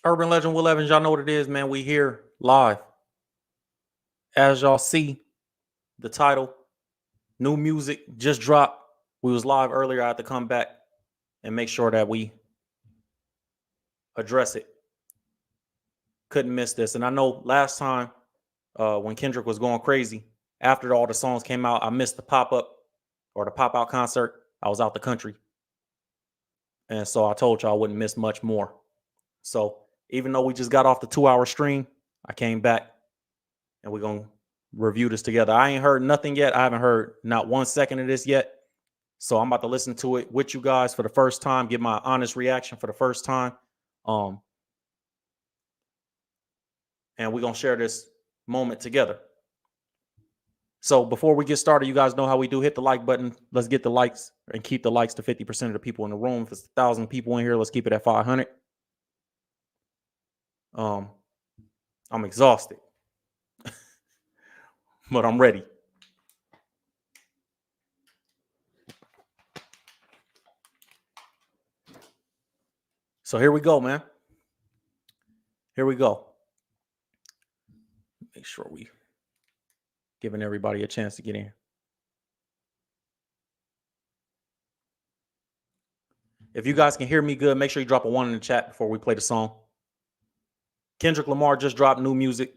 Urban Legend Will Evans, y'all know what it is, man. We here live. As y'all see, the title, new music just dropped. We was live earlier. I had to come back and make sure that we address it. Couldn't miss this. And I know last time when Kendrick was going crazy, after all the songs came out, I missed the pop-up or the pop-out concert. I was out the country. And so I told y'all I wouldn't miss much more. So even though we just got off the 2-hour stream, I came back and we're going to review this together. I ain't heard nothing yet. I haven't heard not 1 second of this yet. So I'm about to listen to it with you guys for the first time, give my honest reaction for the first time. And we're going to share this moment together. So before we get started, you guys know how we do. Hit the like button. Let's get the likes and keep the likes to 50% of the people in the room. If it's 1,000 people in here, let's keep it at 500. I'm exhausted, but I'm ready. So here we go, man. Here we go. Make sure we giving everybody a chance to get in. If you guys can hear me good, make sure you drop a 1 in the chat before we play the song. Kendrick Lamar just dropped new music.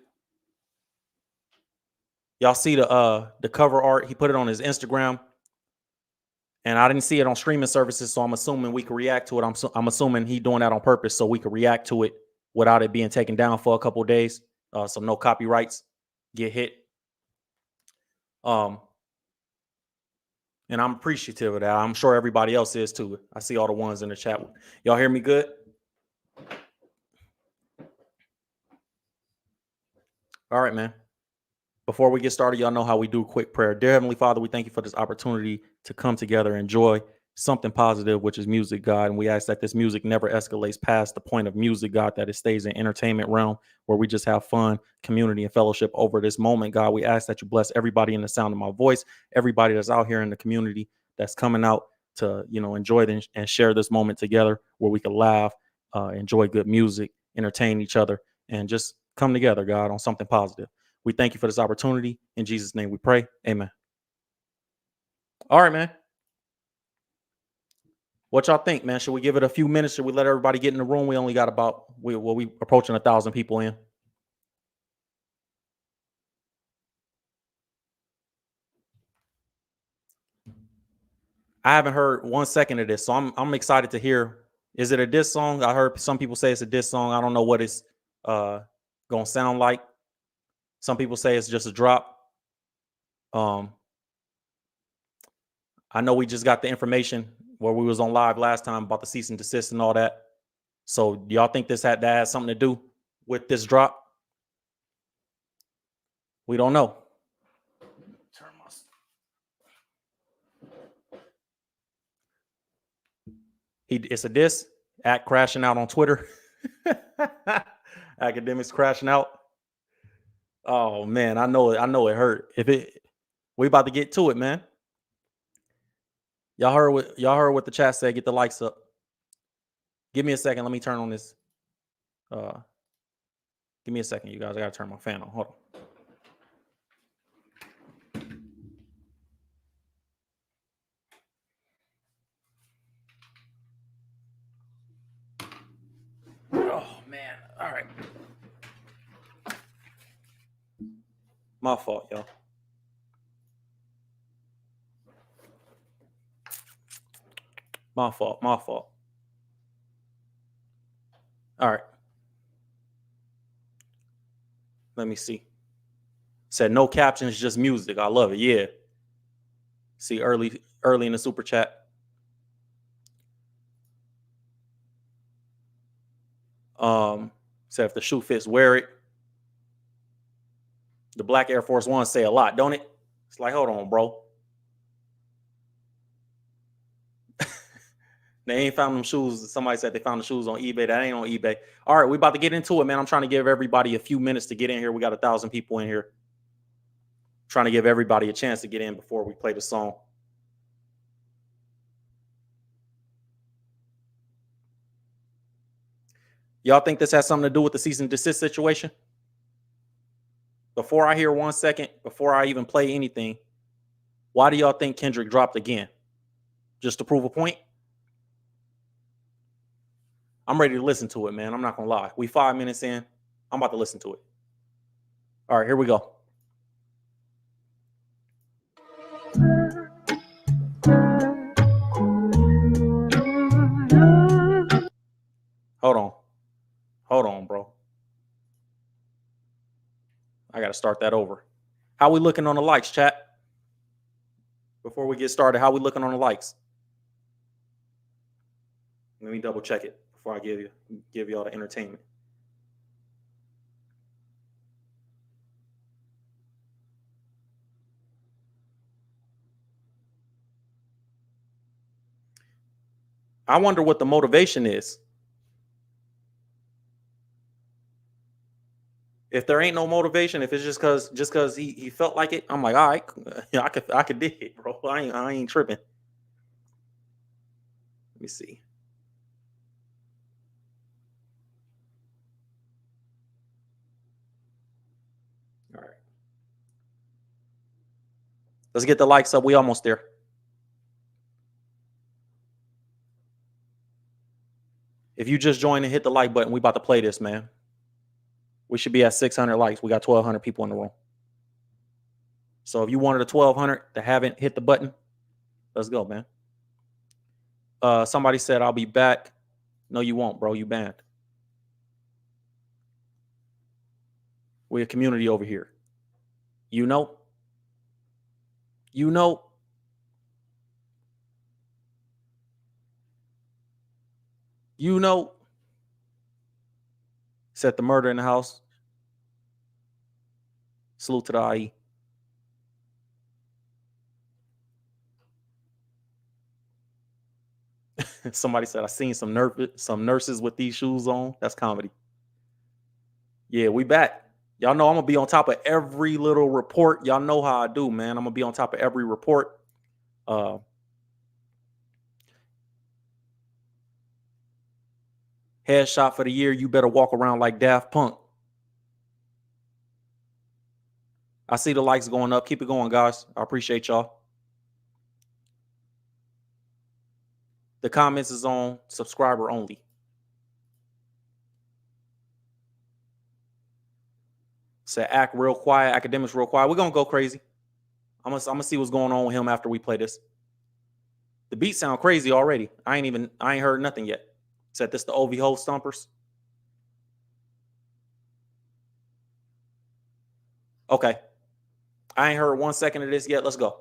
Y'all see the cover art. He put it on his Instagram. And I didn't see it on streaming services, so I'm assuming we could react to it. I'm assuming he doing that on purpose so we could react to it without it being taken down for a couple of days. So no copyrights get hit. And I'm appreciative of that. I'm sure everybody else is too. I see all the ones in the chat. Y'all hear me good? All right, man. Before we get started, y'all know how we do quick prayer. Dear Heavenly Father, we thank you for this opportunity to come together and enjoy something positive, which is music, God. And we ask that this music never escalates past the point of music, God, that it stays in entertainment realm where we just have fun, community, and fellowship over this moment, God. We ask that you bless everybody in the sound of my voice, everybody that's out here in the community that's coming out to, enjoy and share this moment together where we can laugh, enjoy good music, entertain each other, and just come together, God, on something positive. We thank you for this opportunity. In Jesus' name we pray. Amen. All right, man. What y'all think, man? Should we give it a few minutes? Should we let everybody get in the room? We only got we approaching 1,000 people in. I haven't heard 1 second of this, so I'm excited to hear. Is it a diss song? I heard some people say it's a diss song. I don't know what it's gonna sound like. Some people say it's just a drop. I know we just got the information where we was on live last time about the cease and desist and all that. So do y'all think that has something to do with this drop? We don't know. It's a diss. Act crashing out on Twitter. Academics crashing out. Oh man, I know it hurt. We about to get to it, man. Y'all heard what the chat said. Get the likes up. Give me a second. Let me turn on this. Give me a second, you guys. I gotta turn my fan on. Hold on. Oh man. All right. My fault, y'all. My fault. All right. Let me see. Said no captions, just music. I love it. Yeah. See early in the super chat. Said if the shoe fits, wear it. The black Air Force One say a lot, don't it? It's like, hold on, bro. They ain't found them shoes. Somebody said they found the shoes on eBay. That ain't on eBay. All right, we about to get into it, man. I'm trying to give everybody a few minutes to get in here. We got 1,000 people in here. Trying to give everybody a chance to get in before we play the song. Y'all think this has something to do with the cease and desist situation? Before I hear 1 second, before I even play anything, why do y'all think Kendrick dropped again? Just to prove a point? I'm ready to listen to it, man. I'm not gonna lie. We 5 minutes in. I'm about to listen to it. All right, here we go. Hold on. Hold on, bro. I gotta start that over. How we looking on the likes, chat? Before we get started, how we looking on the likes? Let me double check it before I give y'all the entertainment. I wonder what the motivation is. If there ain't no motivation, if it's just cause he felt like it, I'm like, all right, yeah, I could dig it, bro. I ain't tripping. Let me see. All right. Let's get the likes up. We almost there. If you just joined and hit the like button, we about to play this, man. We should be at 600 likes. We got 1,200 people in the room. So if you wanted a 1,200 that haven't hit the button, let's go, man. Somebody said I'll be back. No, you won't, bro. You banned. We're a community over here. You know. You know. You know. Set the murder in the house. Salute to the IE. Somebody said I seen some nurses with these shoes on. That's comedy. Yeah, we back. Y'all know I'm gonna be on top of every little report. Y'all know how I do, man. I'm gonna be on top of every report. Headshot for the year. You better walk around like Daft Punk. I see the likes going up. Keep it going, guys. I appreciate y'all. The comments is on subscriber only. Say act real quiet, academics real quiet. We're gonna go crazy. I'm gonna see what's going on with him after we play this. The beats sound crazy already. I ain't heard nothing yet. Said this the OV Ho Stompers. Okay. I ain't heard 1 second of this yet. Let's go.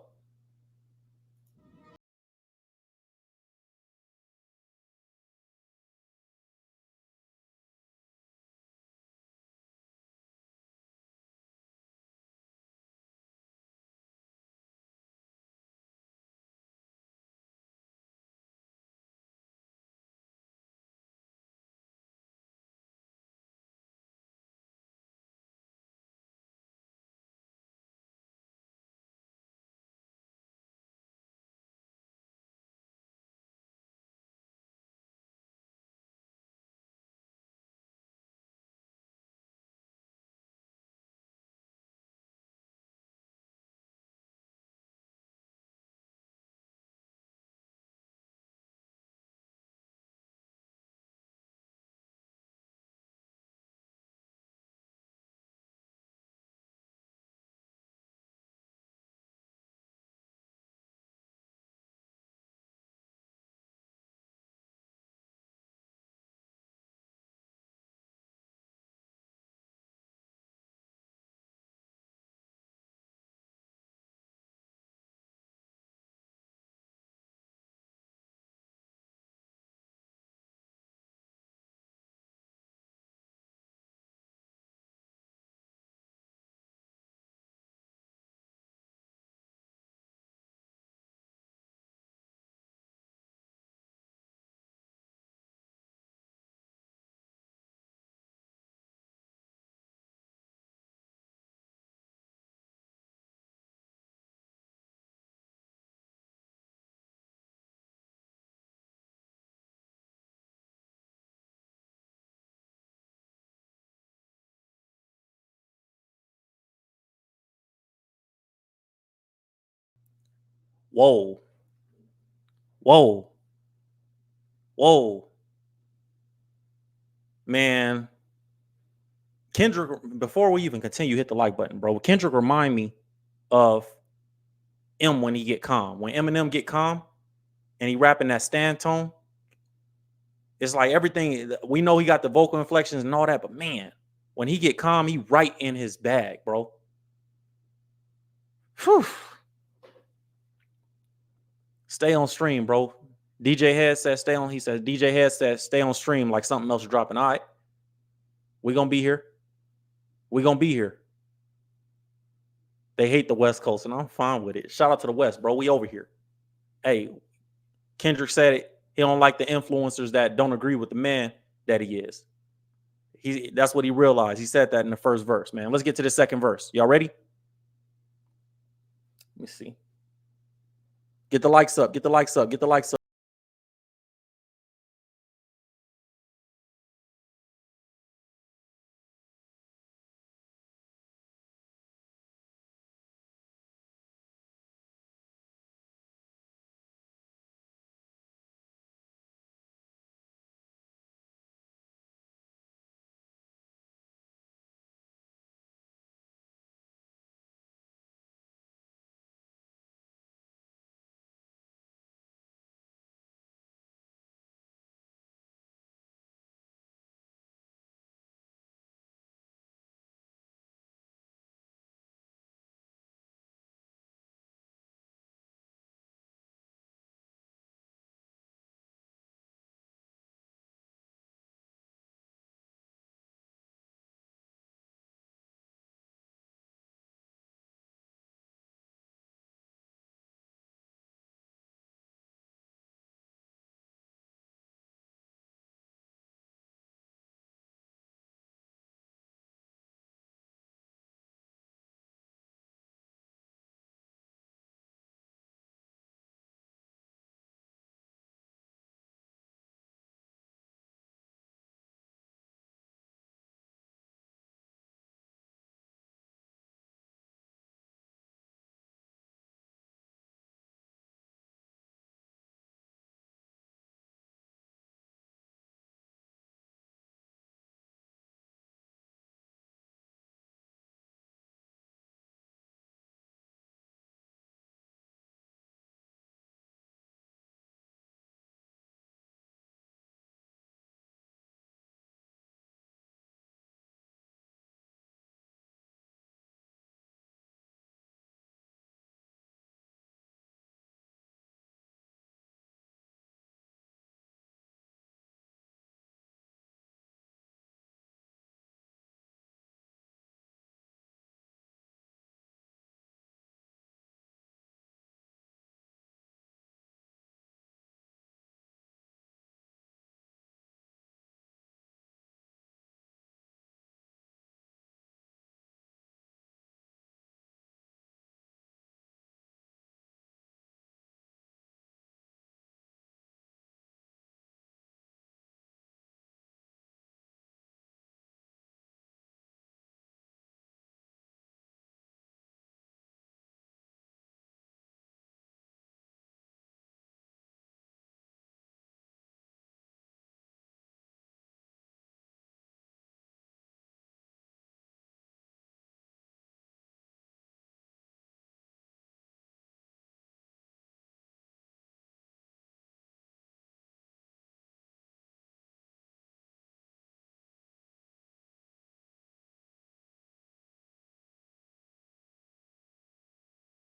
Whoa. Whoa. Whoa. Man. Kendrick, before we even continue, hit the like button, bro. Kendrick remind me of when he get calm. When Eminem get calm and he rapping that stand tone, it's like everything. We know he got the vocal inflections and all that, but man, when he get calm, he right in his bag, bro. Whew. Stay on stream, bro. DJ Head says stay on. He says DJ Head says stay on stream like something else is dropping. All right, we gonna be here. We gonna be here. They hate the West Coast, and I'm fine with it. Shout out to the West, bro. We over here. Hey, Kendrick said it. He don't like the influencers that don't agree with the man that he is. That's what he realized. He said that in the first verse, man. Let's get to the second verse. Y'all ready? Let me see. Get the likes up. Get the likes up. Get the likes up.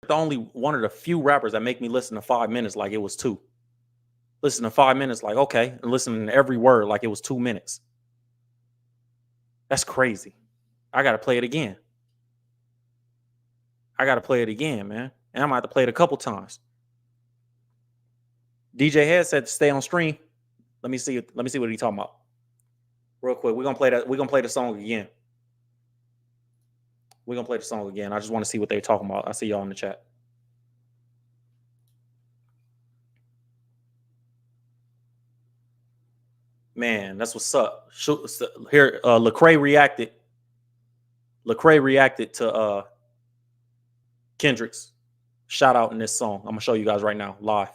The only one of the few rappers that make me listen to 5 minutes like it was 2. Listen to 5 minutes like okay, and listen to every word like it was 2 minutes. That's crazy. I gotta play it again. I gotta play it again, man. And I'm gonna have to play it a couple times. DJ Head said to stay on stream. Let me see what he's talking about. Real quick. We're gonna play that. We're gonna play the song again. We're gonna play the song again. I just want to see what they're talking about. I see y'all in the chat. Man, that's what's up. Here, Lecrae reacted. Lecrae reacted to Kendrick's shout out in this song. I'm gonna show you guys right now, live.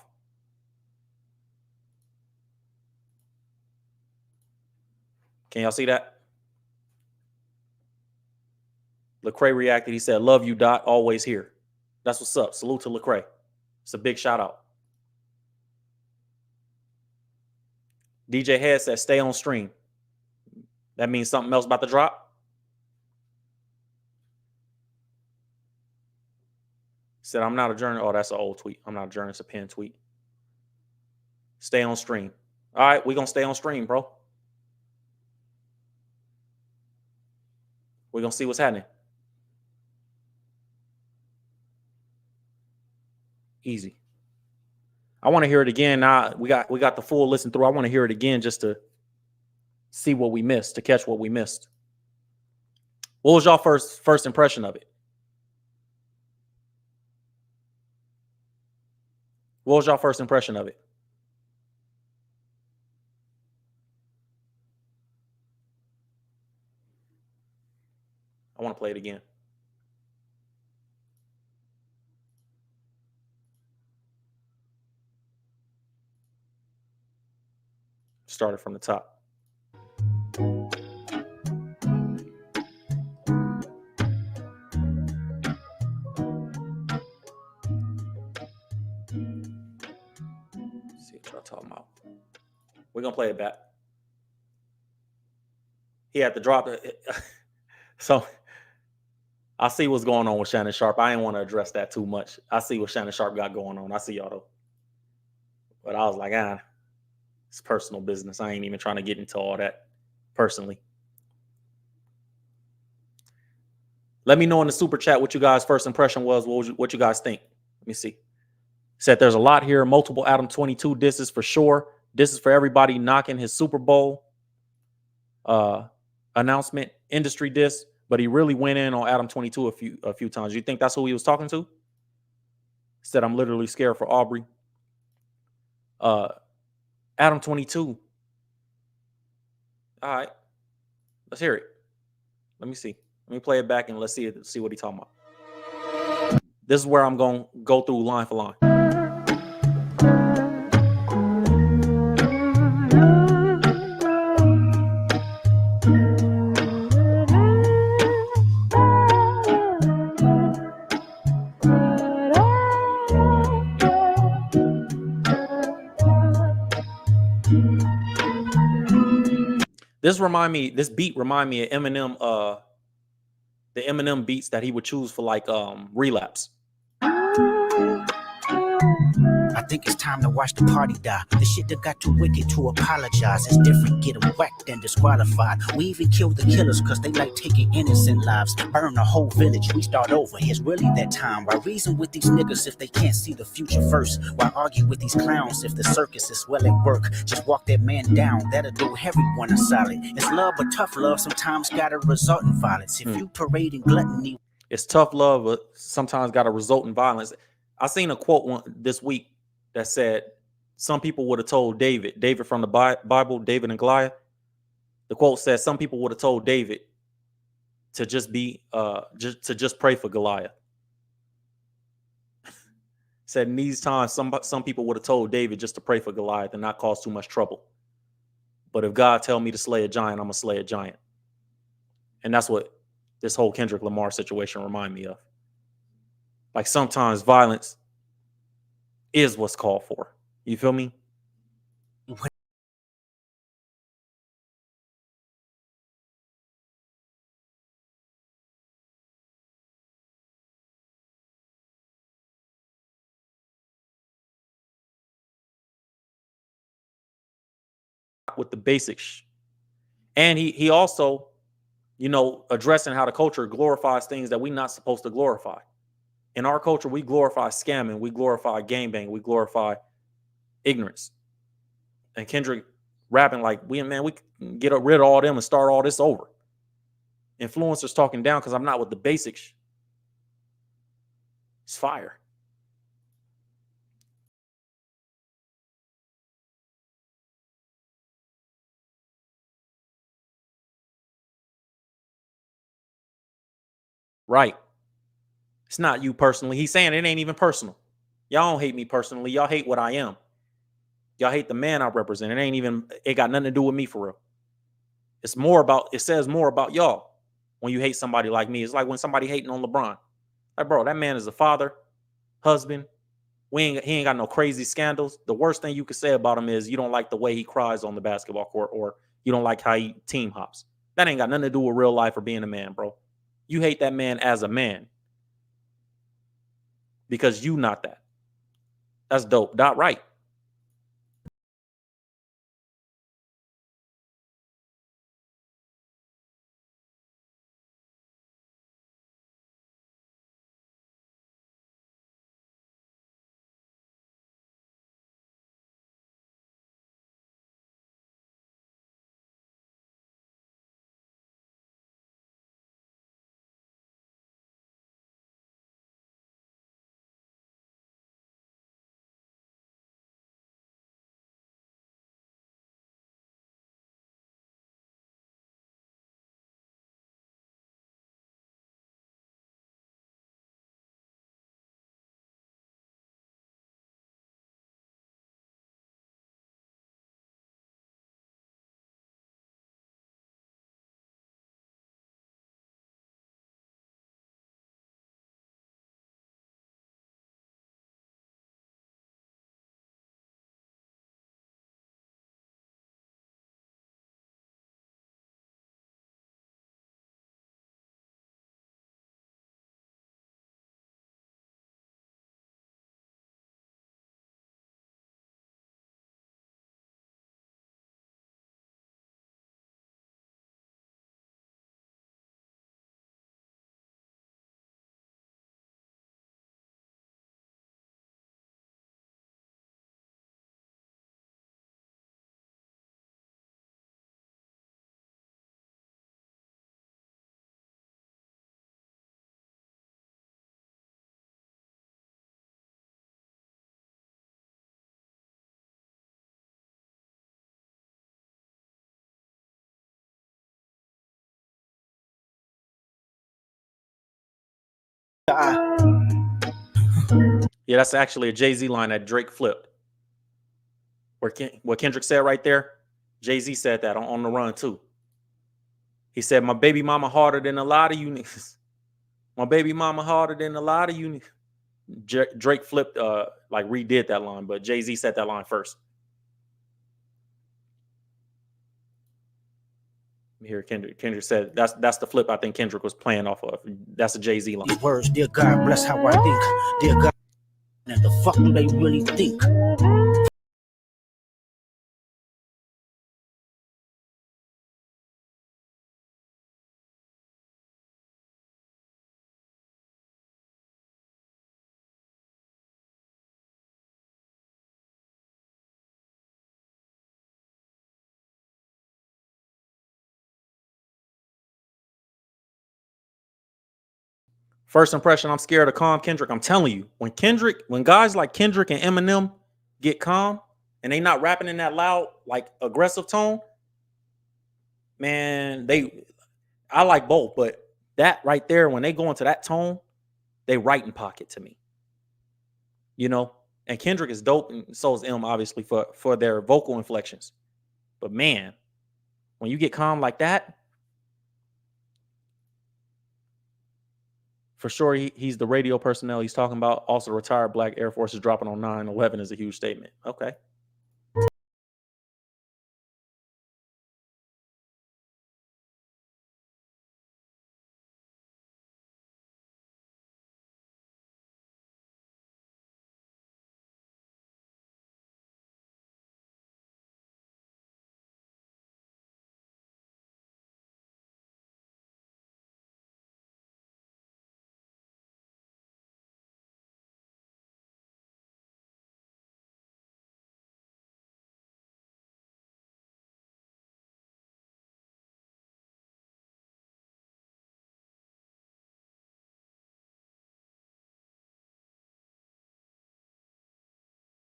Can y'all see that? Lecrae reacted. He said, "Love you, Dot. Always here." That's what's up. Salute to Lecrae. It's a big shout out. DJ Head said, "Stay on stream." That means something else about to drop. Said, "I'm not a journalist." Oh, that's an old tweet. I'm not a journalist. A pinned tweet. Stay on stream. All right, we're gonna stay on stream, bro. We're gonna see what's happening. Easy. I want to hear it again. Now we got the full listen through. I want to hear it again just to see what we missed, to catch what we missed. What was y'all first impression of it? What was y'all first impression of it? I want to play it again. Started from the top. See what y'all talking about. We're gonna play it back. He had to drop it. So I see what's going on with Shannon Sharp. I didn't want to address that too much. I see what Shannon Sharp got going on. I see y'all though. But I was like, it's personal business. I ain't even trying to get into all that personally. Let me know in the super chat what you guys' first impression was. What you guys think? Let me see. Said there's a lot here. Multiple Adam 22 disses for sure. This is for everybody knocking his Super Bowl announcement, industry diss, but he really went in on Adam 22 a few times. You think that's who he was talking to? Said I'm literally scared for Aubrey. Adam 22. All right, let's hear it. Let me see. Let me play it back and let's see what he's talking about. This is where I'm going to go through line for line. This beat remind me of Eminem, the Eminem beats that he would choose for like Relapse. I think it's time to watch the party die. The shit that got too wicked to apologize. It's different, get them whacked and disqualified. We even kill the killers cause they like taking innocent lives. Burn the whole village, we start over. It's really that time. Why reason with these niggas if they can't see the future first? Why argue with these clowns if the circus is well at work? Just walk that man down, that'll do everyone a solid. It's love, but tough love sometimes gotta result in violence. If you parading gluttony, it's tough love, but sometimes gotta result in violence. I seen a quote this week that said some people would have told David from the Bible, David and Goliath. The quote says some people would have told David to just pray for Goliath. Said in these times, some people would have told David just to pray for Goliath and not cause too much trouble. But if God tell me to slay a giant, I'm gonna slay a giant. And that's what this whole Kendrick Lamar situation remind me of. Like sometimes violence is what's called for. You feel me? With the basics. And he also, addressing how the culture glorifies things that we're not supposed to glorify. In our culture, we glorify scamming, we glorify gangbang, we glorify ignorance. And Kendrick rapping like, we can get rid of all them and start all this over. Influencers talking down because I'm not with the basics. It's fire. Right. It's not you personally. He's saying it ain't even personal. Y'all don't hate me personally. Y'all hate what I am. Y'all hate the man I represent. It got nothing to do with me for real. It says more about y'all when you hate somebody like me. It's like when somebody hating on LeBron. Like, bro, that man is a father, husband. He ain't got no crazy scandals. The worst thing you could say about him is you don't like the way he cries on the basketball court, or you don't like how he team hops. That ain't got nothing to do with real life or being a man, bro. You hate that man as a man because you not that. That's dope. Dot right. Yeah, that's actually a Jay-Z line that Drake flipped. What Kendrick said right there, Jay-Z said that on the run too. He said, my baby mama harder than a lot of you niggas. My baby mama harder than a lot of you niggas. Drake flipped, like redid that line, but Jay-Z said that line first. Here, Kendrick said that's the flip I think Kendrick was playing off of. That's a Jay-Z line. These words, dear God, bless how I think. Dear God, and the fuck do they really think? First impression, I'm scared of calm Kendrick. I'm telling you, when guys like Kendrick and Eminem get calm and they not rapping in that loud, like aggressive tone, man, I like both, but that right there, when they go into that tone, they right in pocket to me. You know, and Kendrick is dope, and so is M, obviously, for their vocal inflections. But man, when you get calm like that, for sure, he's the radio personnel he's talking about. Also, retired Black Air Force is dropping on 9/11 is a huge statement. Okay.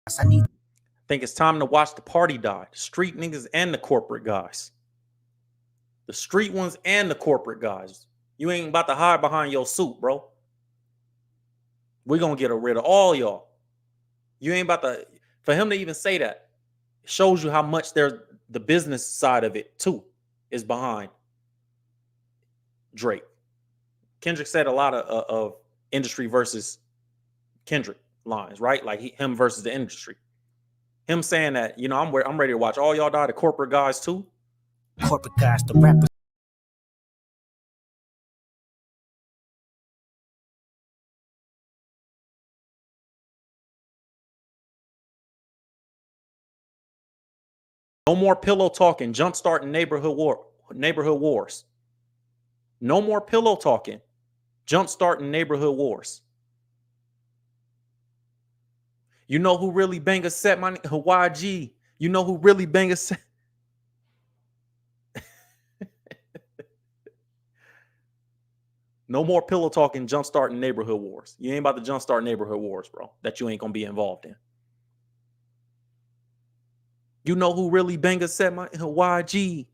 I think it's time to watch the party die. The street niggas and the corporate guys. The street ones and the corporate guys. You ain't about to hide behind your suit, bro. We're going to get rid of all y'all. You ain't about to, for him to even say that, shows you how much there's the business side of it too is behind Drake. Kendrick said a lot of industry versus Kendrick lines, right? Like him versus the industry. Him saying that, you know, I'm ready to watch all y'all die, the corporate guys too. Corporate guys, the rappers. No more pillow talking, jump starting neighborhood wars. No more pillow talking, jump starting neighborhood wars. You know who really bang a set, my YG. You know who really bang a set. No more pillow talking, jump starting neighborhood wars. You ain't about to jump start neighborhood wars, bro, that you ain't gonna be involved in. You know who really bang a set, my YG.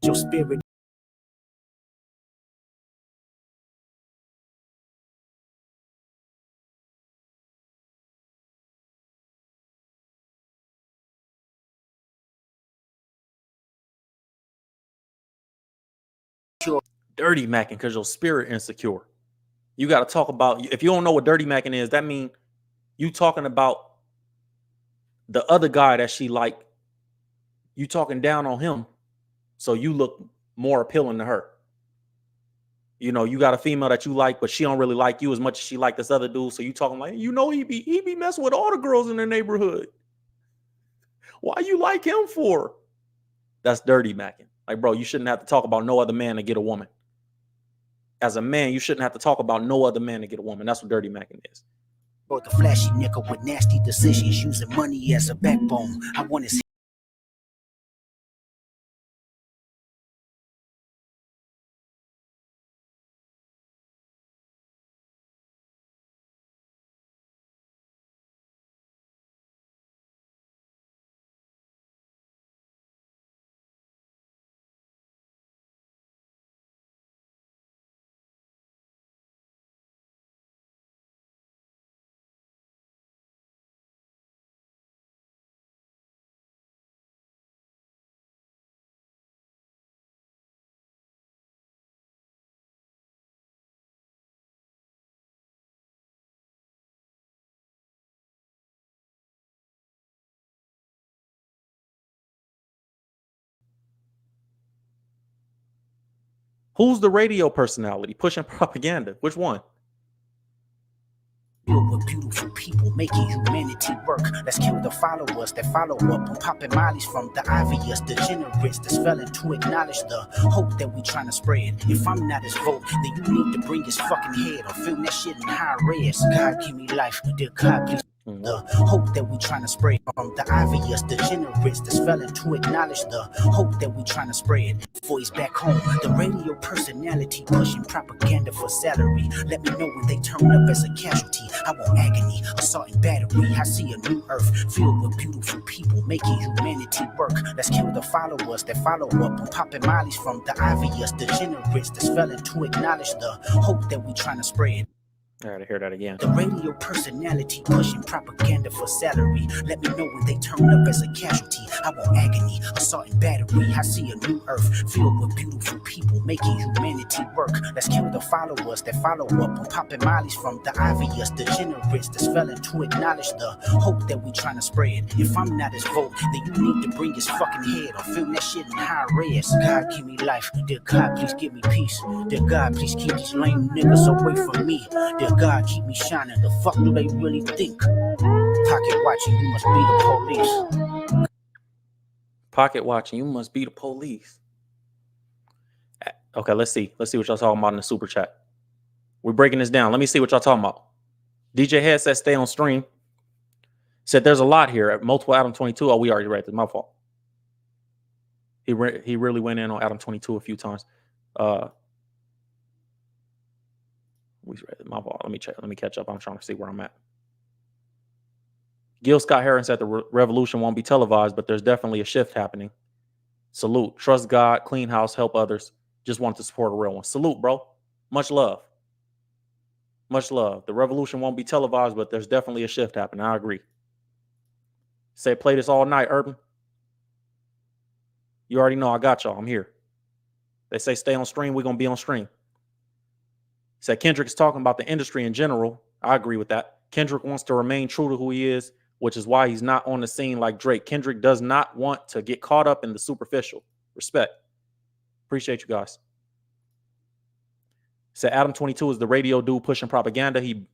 Your spirit. Dirty macking because your spirit insecure. You got to talk about, if you don't know what dirty macking is, that means you talking about the other guy that she like. You talking down on him so you look more appealing to her. You know, you got a female that you like, but she don't really like you as much as she like this other dude. So you talking like, you know, he be messing with all the girls in the neighborhood. Why you like him for? That's dirty macking. Like, bro, you shouldn't have to talk about no other man to get a woman. As a man, you shouldn't have to talk about no other man to get a woman. That's what dirty macking is. Or the flashy nigga with nasty decisions, using money as a backbone. I want to see. Who's the radio personality pushing propaganda? Which one? With beautiful people making humanity work. Let's kill the followers that follow up on popping mollies from the obvious degenerates that's failing to acknowledge the hope that we trying to spread. If I'm not his vote, then you need to bring his fucking head or film that shit in high res. God give me life, dear God, please. The hope that we trying to spread from the obvious degenerates that's failing to acknowledge the hope that we trying to spread. Voice back home, the radio personality pushing propaganda for salary. Let me know when they turn up as a casualty. I want agony, assault and battery. I see a new earth filled with beautiful people making humanity work. Let's kill the followers that follow up on popping mollies from the obvious degenerates that's failing to acknowledge the hope that we trying to spread. I gotta hear that again. The radio personality pushing propaganda for salary. Let me know when they turn up as a casualty. I want agony, assault and battery. I see a new earth filled with beautiful people making humanity work. Let's kill the followers that follow up on popping mollies from the obvious degenerates that's failing to acknowledge the hope that we trying to spread. If I'm not his vote, then you need to bring his fucking head or film that shit in high res. God give me life, dear God please give me peace. Dear God please keep these lame niggas away from me. Dear God keep me shining. The fuck do they really think? Pocket watching, you must be the police. Pocket watching, you must be the police. Okay, let's see what y'all talking about in the super chat. We're breaking this down. Let me see what y'all talking about. DJ Head said stay on stream. Said there's a lot here at multiple Adam 22. Oh, we already read this. My fault. He really went in on Adam 22 a few times. We read it. My fault. Let me check. Let me catch up. I'm trying to see where I'm at. Gil Scott Heron said the revolution won't be televised, but there's definitely a shift happening. Salute. Trust God, clean house, help others. Just wanted to support a real one. Salute, bro. Much love. Much love. The revolution won't be televised, but there's definitely a shift happening. I agree. Say, play this all night, Urban. You already know I got y'all. I'm here. They say stay on stream. We're going to be on stream. Said Kendrick is talking about the industry in general. I agree with that. Kendrick wants to remain true to who he is, which is why he's not on the scene like Drake. Kendrick does not want to get caught up in the superficial. Respect. Appreciate you guys. Said Adam 22 is the radio dude pushing propaganda. He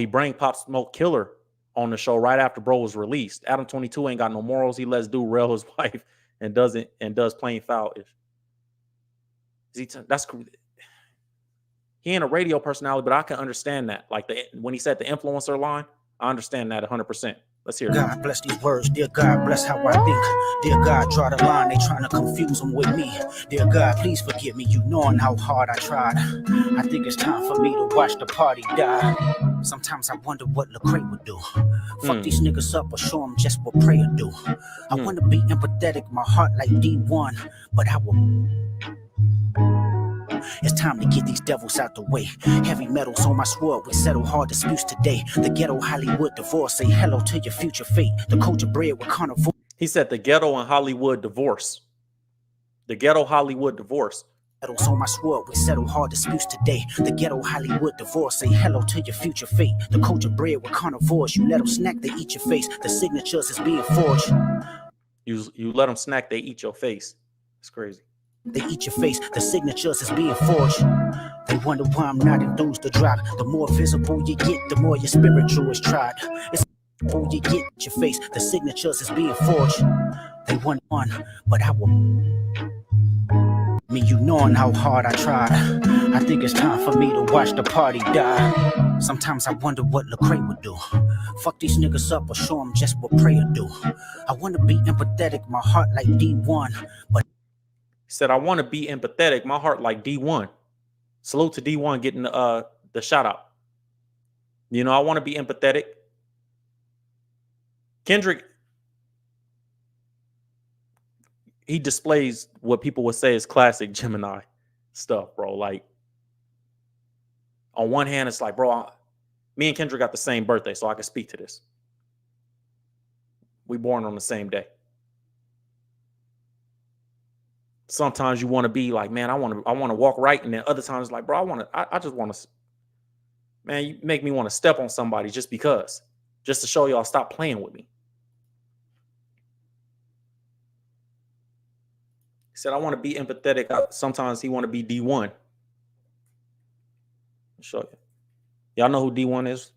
brain Pop Smoke Killer on the show right after bro was released. Adam 22 ain't got no morals. He lets dude rail his wife and does plain foul. That's he ain't a radio personality, but I can understand that. Like when he said the influencer line, I understand that 100%. Let's hear it. God bless these words. Dear God, bless how I think. Dear God, draw the line. They trying to confuse them with me. Dear God, please forgive me. You knowing how hard I tried. I think it's time for me to watch the party die. Sometimes I wonder what Lecrae would do. Fuck these niggas up or show them just what prayer do. I want to be empathetic, my heart like D1, but I will. It's time to get these devils out the way. Heavy metals on my sword, we settle hard disputes today. The ghetto Hollywood divorce, say hello to your future fate. The culture bred with carnivore. He said the ghetto and Hollywood divorce. The ghetto Hollywood divorce. Metals on my sword, we settle hard disputes today. The ghetto Hollywood divorce, say hello to your future fate. The culture bred with carnivores, you let them snack, they eat your face. The signatures is being forged. You let them snack, they eat your face. It's crazy. They eat your face, the signatures is being forged. They wonder why I'm not enthused to drop. The more visible you get, the more your spiritual is tried. It's who you get your face, the signatures is being forged. They want one, but I will. Me, you knowing how hard I tried. I think it's time for me to watch the party die. Sometimes I wonder what Lecrae would do. Fuck these niggas up or show them just what prayer do. I want to be empathetic, my heart like D1, but said, I want to be empathetic. My heart like D1. Salute to D1 getting the shout out. You know, I want to be empathetic. Kendrick, he displays what people would say is classic Gemini stuff, bro. Like, on one hand, it's like, bro, me and Kendrick got the same birthday, so I can speak to this. We born on the same day. Sometimes you want to be like, man, I want to walk right, and then other times like, bro, I just want to, man, you make me want to step on somebody just to show y'all stop playing with me. He said, I want to be empathetic. Sometimes he want to be D1. I'll show you. Y'all know who D1 is?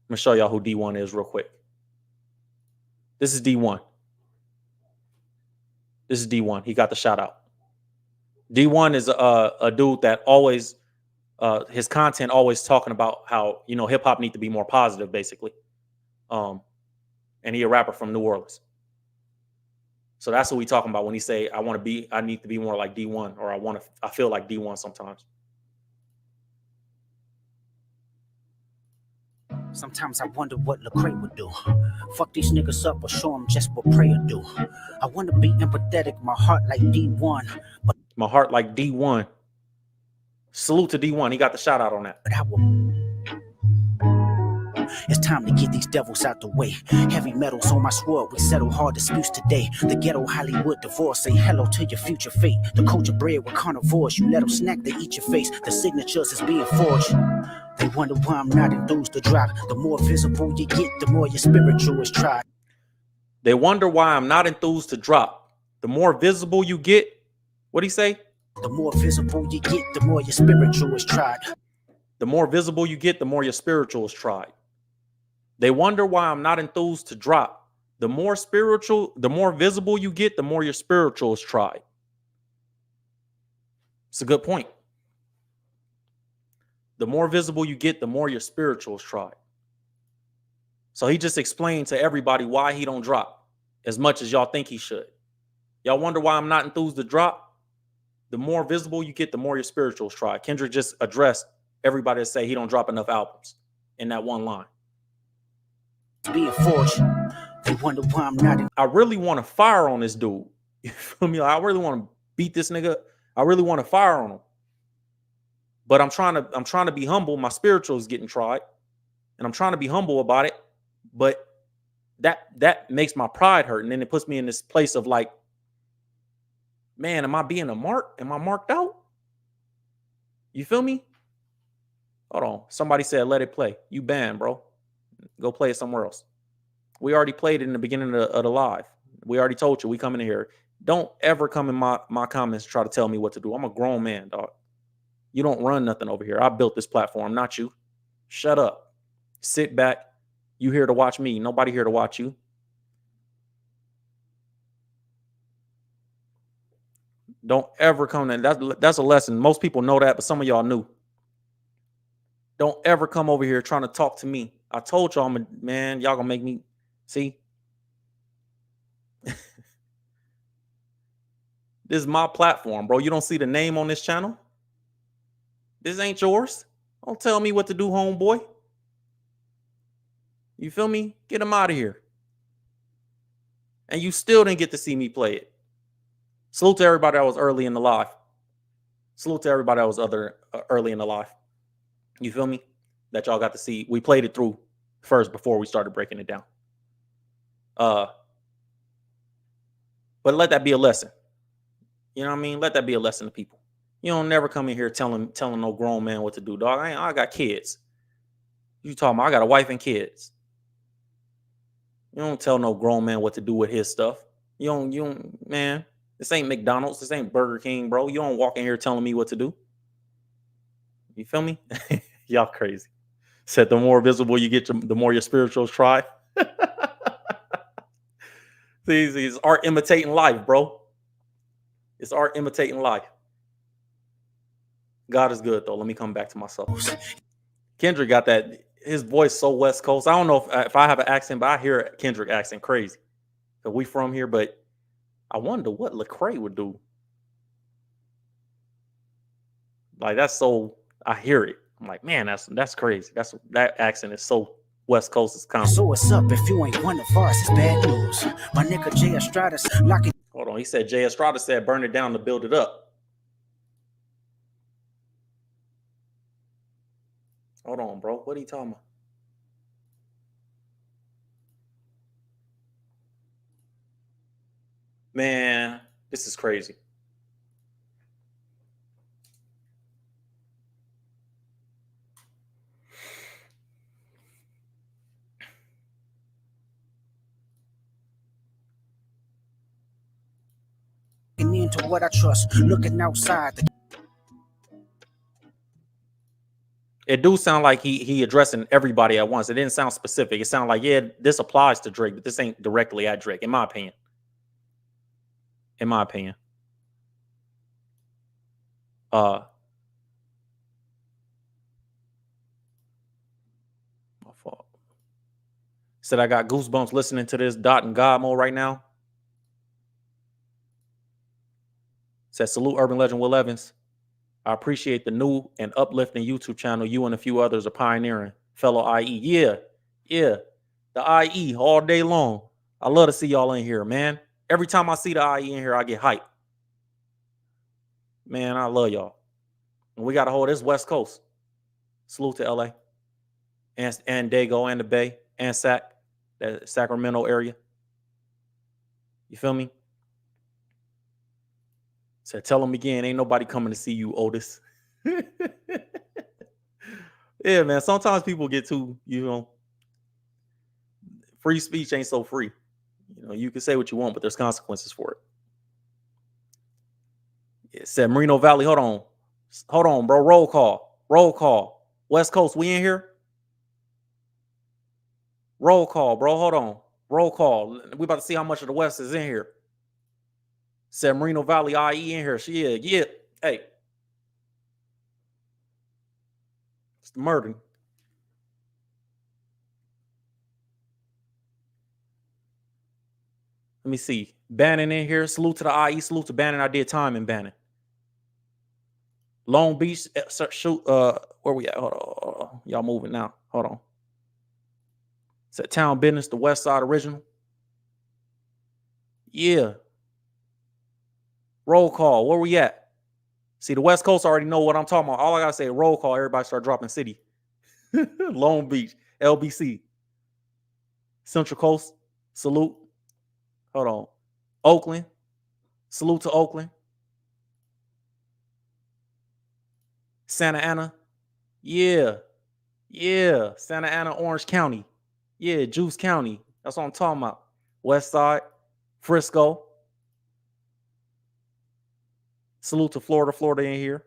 I'm gonna show y'all who D1 is real quick. This is D1. This is D1. He got the shout out. D1 is a dude that always, his content always talking about how, you know, hip hop need to be more positive, basically. And he a rapper from New Orleans. So that's what we talking about when he say, I need to be more like D1, or I feel like D1 sometimes. Sometimes I wonder what Lecrae would do. Fuck these niggas up or show them just what prayer do. I want to be empathetic, my heart like D1, but my heart like D1. Salute to D1. He got the shout out on that. But I will. It's time to get these devils out the way. Heavy metals on my sword, we settle hard disputes today. The ghetto Hollywood divorce, say hello to your future fate. The culture bred with carnivores, you let them snack, they eat your face. The signatures is being forged. They wonder why I'm not enthused to drop. The more visible you get, the more your spiritual is tried. They wonder why I'm not enthused to drop. The more visible you get, what'd he say? The more visible you get, the more your spiritual is tried. The more visible you get, the more your spiritual is tried. They wonder why I'm not enthused to drop. The more visible you get, the more your spiritual is tried. It's a good point. The more visible you get, the more your spiritual is tried. So he just explained to everybody why he don't drop as much as y'all think he should. Y'all wonder why I'm not enthused to drop? The more visible you get, the more your spiritual is tried. Kendrick just addressed everybody that say he don't drop enough albums in that one line. Being forged. They wonder why I'm not. I really want to fire on this dude. You feel me? I really want to beat this nigga. I really want to fire on them. But I'm trying to be humble. My spiritual is getting tried, and I'm trying to be humble about it. But that makes my pride hurt, and then it puts me in this place of like, man, am I being a mark? Am I marked out? You feel me? Hold on. Somebody said, let it play. You banned, bro. Go play it somewhere else. We already played it in the beginning of the live. We already told you we coming in here. Don't ever come in my comments and try to tell me what to do. I'm a grown man, dog. You don't run nothing over here. I built this platform, not you. Shut up. Sit back. You here to watch me. Nobody here to watch you. Don't ever come in. That's a lesson. Most people know that, but some of y'all knew. Don't ever come over here trying to talk to me. I told y'all, man, y'all gonna make me see. This is my platform, bro. You don't see the name on this channel? This ain't yours. Don't tell me what to do, homeboy. You feel me? Get him out of here. And you still didn't get to see me play it. Salute to everybody that was early in the live. Salute to everybody that was early in the live. You feel me? That y'all got to see. We played it through first before we started breaking it down. But let that be a lesson. You know what I mean? Let that be a lesson to people. You don't never come in here telling no grown man what to do, dog. I got kids. You talking about I got a wife and kids. You don't tell no grown man what to do with his stuff. You don't, man. This ain't McDonald's. This ain't Burger King, bro. You don't walk in here telling me what to do. You feel me? Y'all crazy. Said the more visible you get, the more your spirituals try. See, it's art imitating life, bro. It's art imitating life. God is good, though. Let me come back to myself. Kendrick got that. His voice so West Coast. I don't know if I have an accent, but I hear Kendrick accent crazy. So we from here, but I wonder what Lecrae would do. Like that's so. I hear it. I'm like, man, that's crazy. That accent is so West Coast. It's kind of. So what's up if you ain't one of ours? It's bad news. My nigga Jay Estrada's locking. Hold on. He said Jay Estrada said burn it down to build it up. Hold on, bro. What are you talking about? Man, this is crazy. Into what I trust, looking outside. It do sound like he addressing everybody at once. It didn't sound specific. It sounded like, yeah, this applies to Drake, but this ain't directly at Drake, in my opinion. In my opinion. My fault. Said I got goosebumps listening to this Dot and God mode right now. Said salute Urban Legend Will Evans. I appreciate the new and uplifting YouTube channel you and a few others are pioneering. Fellow IE. Yeah. The IE all day long. I love to see y'all in here, man. Every time I see the IE in here, I get hyped. Man, I love y'all. And we got to hold this West Coast. Salute to LA. And Dago and the Bay and that Sacramento area. You feel me? Said, tell them again, ain't nobody coming to see you, Otis. Yeah, man. Sometimes people get too, free speech ain't so free. You can say what you want, but there's consequences for it. It said Merino Valley. Hold on, bro. Roll call. West Coast, we in here? Roll call, bro. Hold on. Roll call. We about to see how much of the West is in here. Said Merino Valley IE in here. She is. Yeah. Hey. It's the murder. Let me see. Bannon in here. Salute to the IE. Salute to Bannon. I did time in Bannon. Long Beach. Shoot. Where we at? Hold on. Y'all moving now. Hold on. Said Town Business. The West Side Original. Yeah. Roll call. Where we at? See, the West Coast already know what I'm talking about. All I gotta say, roll call, everybody start dropping city. Long Beach, LBC, Central Coast, salute. Hold on. Oakland, salute to Oakland. Santa Ana, yeah. Santa Ana, Orange County, yeah. Juice County, that's what I'm talking about. West Side, Frisco, salute to Florida in here.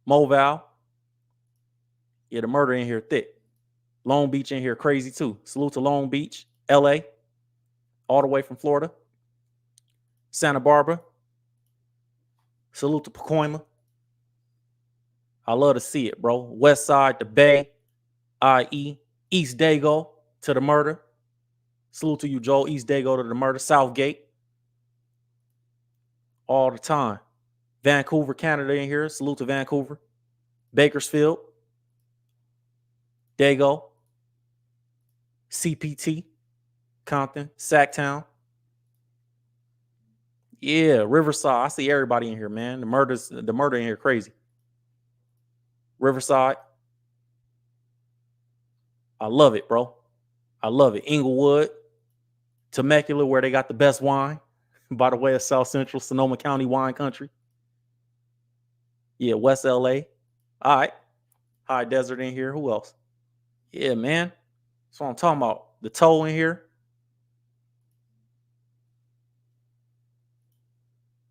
Mobile, yeah, the murder in here thick. Long Beach in here crazy too. Salute to Long Beach, LA, all the way from Florida. Santa Barbara, salute to Pacoima. I love to see it, bro. West Side, the Bay, IE, East Dago to the murder. Salute to you, Joel. East Dago to the murder. Southgate, all the time. Vancouver, Canada in here. Salute to Vancouver. Bakersfield, Dago, CPT, Compton, Sacktown. Yeah, Riverside. I see everybody in here, man. The murder in here crazy. Riverside. I love it, bro. I love it. Inglewood, Temecula, where they got the best wine. By the way, of South Central, Sonoma County wine country. Yeah, West LA. All right. High Desert in here. Who else? Yeah, man. That's what I'm talking about. The Toe in here.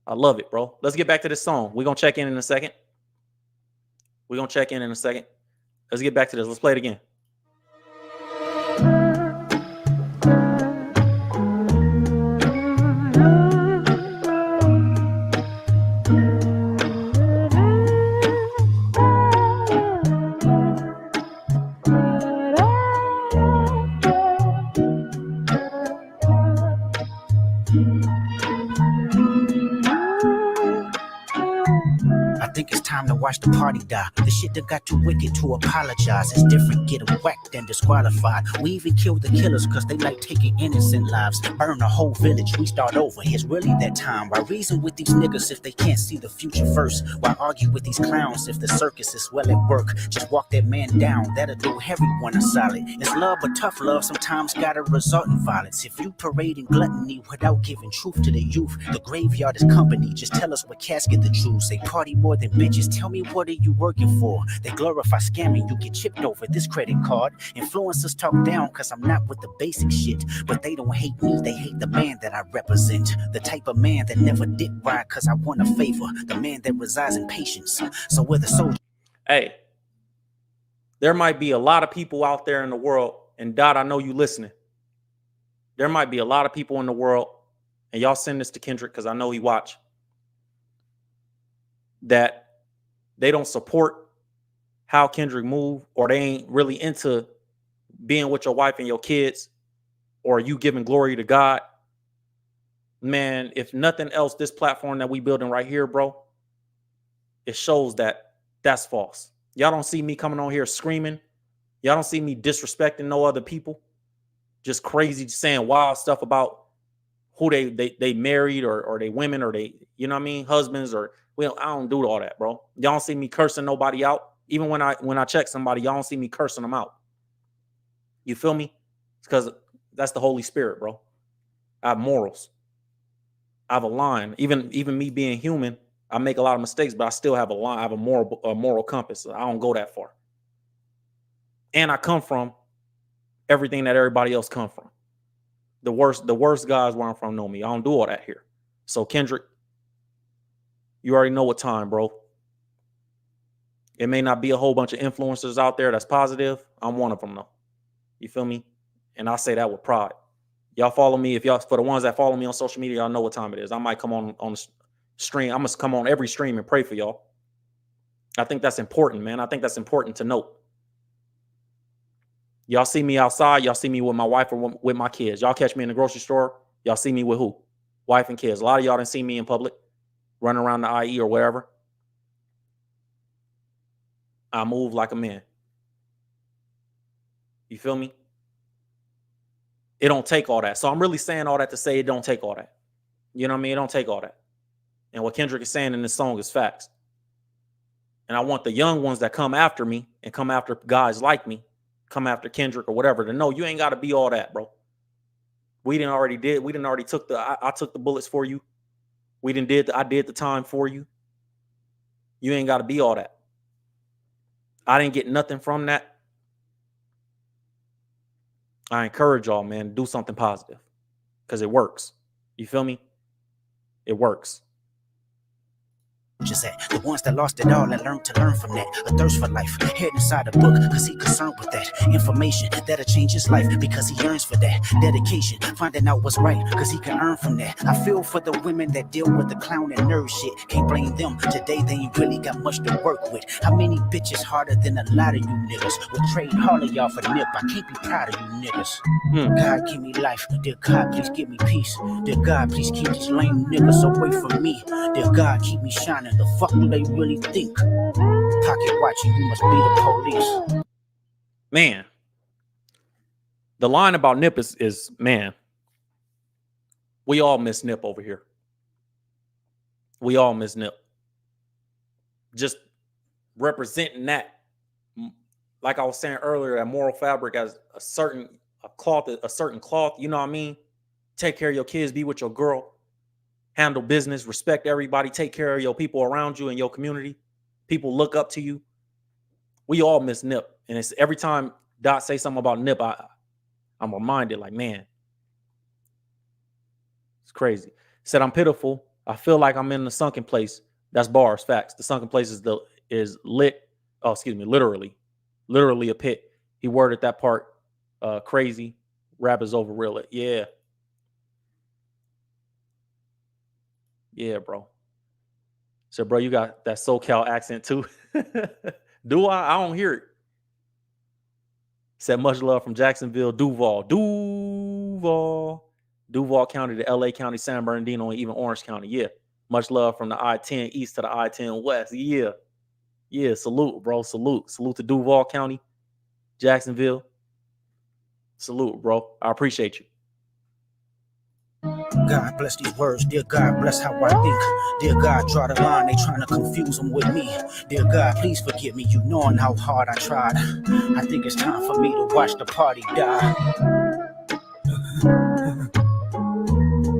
I love it, bro. Let's get back to this song. We're going to check in a second. Let's get back to this. Let's play it again. I think it's time to watch the party die. The shit that got too wicked to apologize. It's different, get whacked and disqualified. We even kill the killers cause they like taking innocent lives. Burn the whole village, we start over. It's really that time. Why reason with these niggas if they can't see the future first? Why argue with these clowns if the circus is well at work? Just walk that man down, that'll do everyone a solid. It's love, but tough love sometimes gotta result in violence. If you parading gluttony without giving truth to the youth, the graveyard is company. Just tell us what casket the Jews. They party more than bitches. Tell me, what are you working for? They glorify scamming, you get chipped over this credit card. Influencers talk down cause I'm not with the basic shit, but they don't hate me, they hate the man that I represent. The type of man that never did right cause I want a favor. The man that resides in patience. So where the soldier... Hey, there might be a lot of people out there in the world, and Dot, I know you listening. There might be a lot of people in the world, and y'all send this to Kendrick because I know he watch, that they don't support how Kendrick move, or they ain't really into being with your wife and your kids, or you giving glory to God. Man, if nothing else, this platform that we building right here, bro, it shows that that's false. Y'all don't see me coming on here screaming. Y'all don't see me disrespecting no other people. Just crazy saying wild stuff about who they married or they women or they, you know what I mean, husbands or... Well, I don't do all that, bro. Y'all don't see me cursing nobody out. Even when I check somebody, y'all don't see me cursing them out. You feel me? It's because that's the Holy Spirit, bro. I have morals. I have a line. Even me being human, I make a lot of mistakes, but I still have a line. I have a moral compass. I don't go that far. And I come from everything that everybody else come from. The worst guys where I'm from know me. I don't do all that here. So Kendrick, you already know what time, bro. It may not be a whole bunch of influencers out there that's positive. I'm one of them, though. You feel me? And I say that with pride. Y'all follow me. For the ones that follow me on social media, y'all know what time it is. I might come on the stream. I must come on every stream and pray for y'all. I think that's important, man. I think that's important to note. Y'all see me outside. Y'all see me with my wife or with my kids. Y'all catch me in the grocery store. Y'all see me with who? Wife and kids. A lot of y'all didn't see me in public, running around the IE or wherever. I move like a man. You feel me? It don't take all that. So I'm really saying all that to say it don't take all that. You know what I mean? It don't take all that. And what Kendrick is saying in this song is facts. And I want the young ones that come after me and come after guys like me, come after Kendrick or whatever, to know you ain't got to be all that, bro. We didn't already took I took the bullets for you. I did the time for you. You ain't got to be all that. I didn't get nothing from that. I encourage y'all, man, do something positive because it works. You feel me? It works. Just at the ones that lost it all and learned to learn from that. A thirst for life, head inside a book, cause he concerned with that. Information that'll change his life because he yearns for that. Dedication, finding out what's right, cause he can earn from that. I feel for the women that deal with the clown and nerd shit. Can't blame them, today they ain't really got much to work with. How many bitches harder than a lot of you niggas? Would trade all of y'all for nip, I can't be proud of you niggas. God give me life, dear God please give me peace. Dear God please keep these lame niggas away from me. Dear God keep me shining. The fuck do they really think? Pocket watching, you must be the police. Man, the line about Nip is man, we all miss Nip over here. We all miss Nip. Just representing that, like I was saying earlier, that moral fabric as a certain cloth, you know what I mean? Take care of your kids, be with your girl. Handle business, respect everybody, take care of your people around you and your community. People look up to you. We all miss Nip. And it's every time Dot say something about Nip, I'm reminded, like, man, it's crazy. Said, I'm pitiful. I feel like I'm in the sunken place. That's bars, facts. The sunken place is lit. Oh, excuse me, literally a pit. He worded that part crazy. Rap is over real. Yeah. Yeah, bro. So, bro, you got that SoCal accent too. Do I? I don't hear it. Said much love from Jacksonville, Duval County to LA County, San Bernardino, and even Orange County. Yeah. Much love from the I-10 east to the I-10 west. Yeah. Yeah. Salute, bro. Salute to Duval County, Jacksonville. Salute, bro. I appreciate you. God bless these words, dear God bless how I think. Dear God, draw the line, they trying to confuse them with me. Dear God, please forgive me, you knowing how hard I tried. I think it's time for me to watch the party die.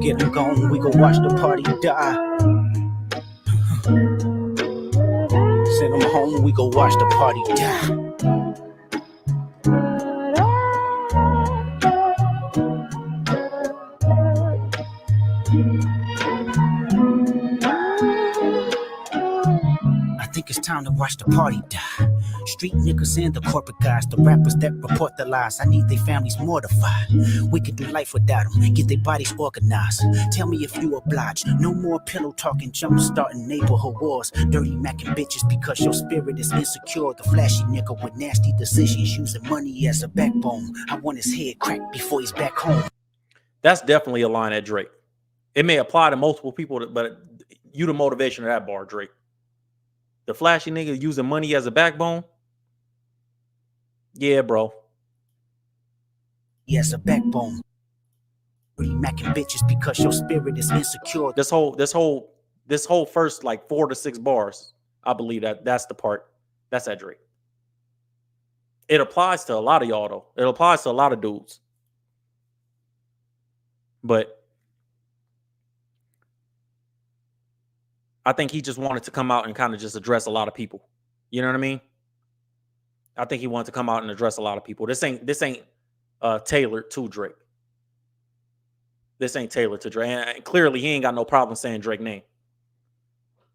Get them gone, we go watch the party die. Send them home, we go watch the party die. I think it's time to watch the party die. Street niggas and the corporate guys, the rappers that report the lies. I need their families mortified. We can do life without them, get their bodies organized. Tell me if you oblige. No more pillow talking, jump starting neighborhood wars. Dirty macking bitches because your spirit is insecure. The flashy nigga with nasty decisions, using money as a backbone. I want his head cracked before he's back home. That's definitely a line at Drake. It may apply to multiple people, but you the motivation of that bar, Drake. The flashy nigga using money as a backbone. Yeah, bro. He has a backbone. Macking bitches because your spirit is insecure. This whole first like 4 to 6 bars, I believe that's the part. That's at Drake. It applies to a lot of y'all though. It applies to a lot of dudes. But I think he just wanted to come out and kind of just address a lot of people. You know what I mean? I think he wanted to come out and address a lot of people. This ain't tailored to Drake. This ain't tailored to Drake. And clearly he ain't got no problem saying Drake's name.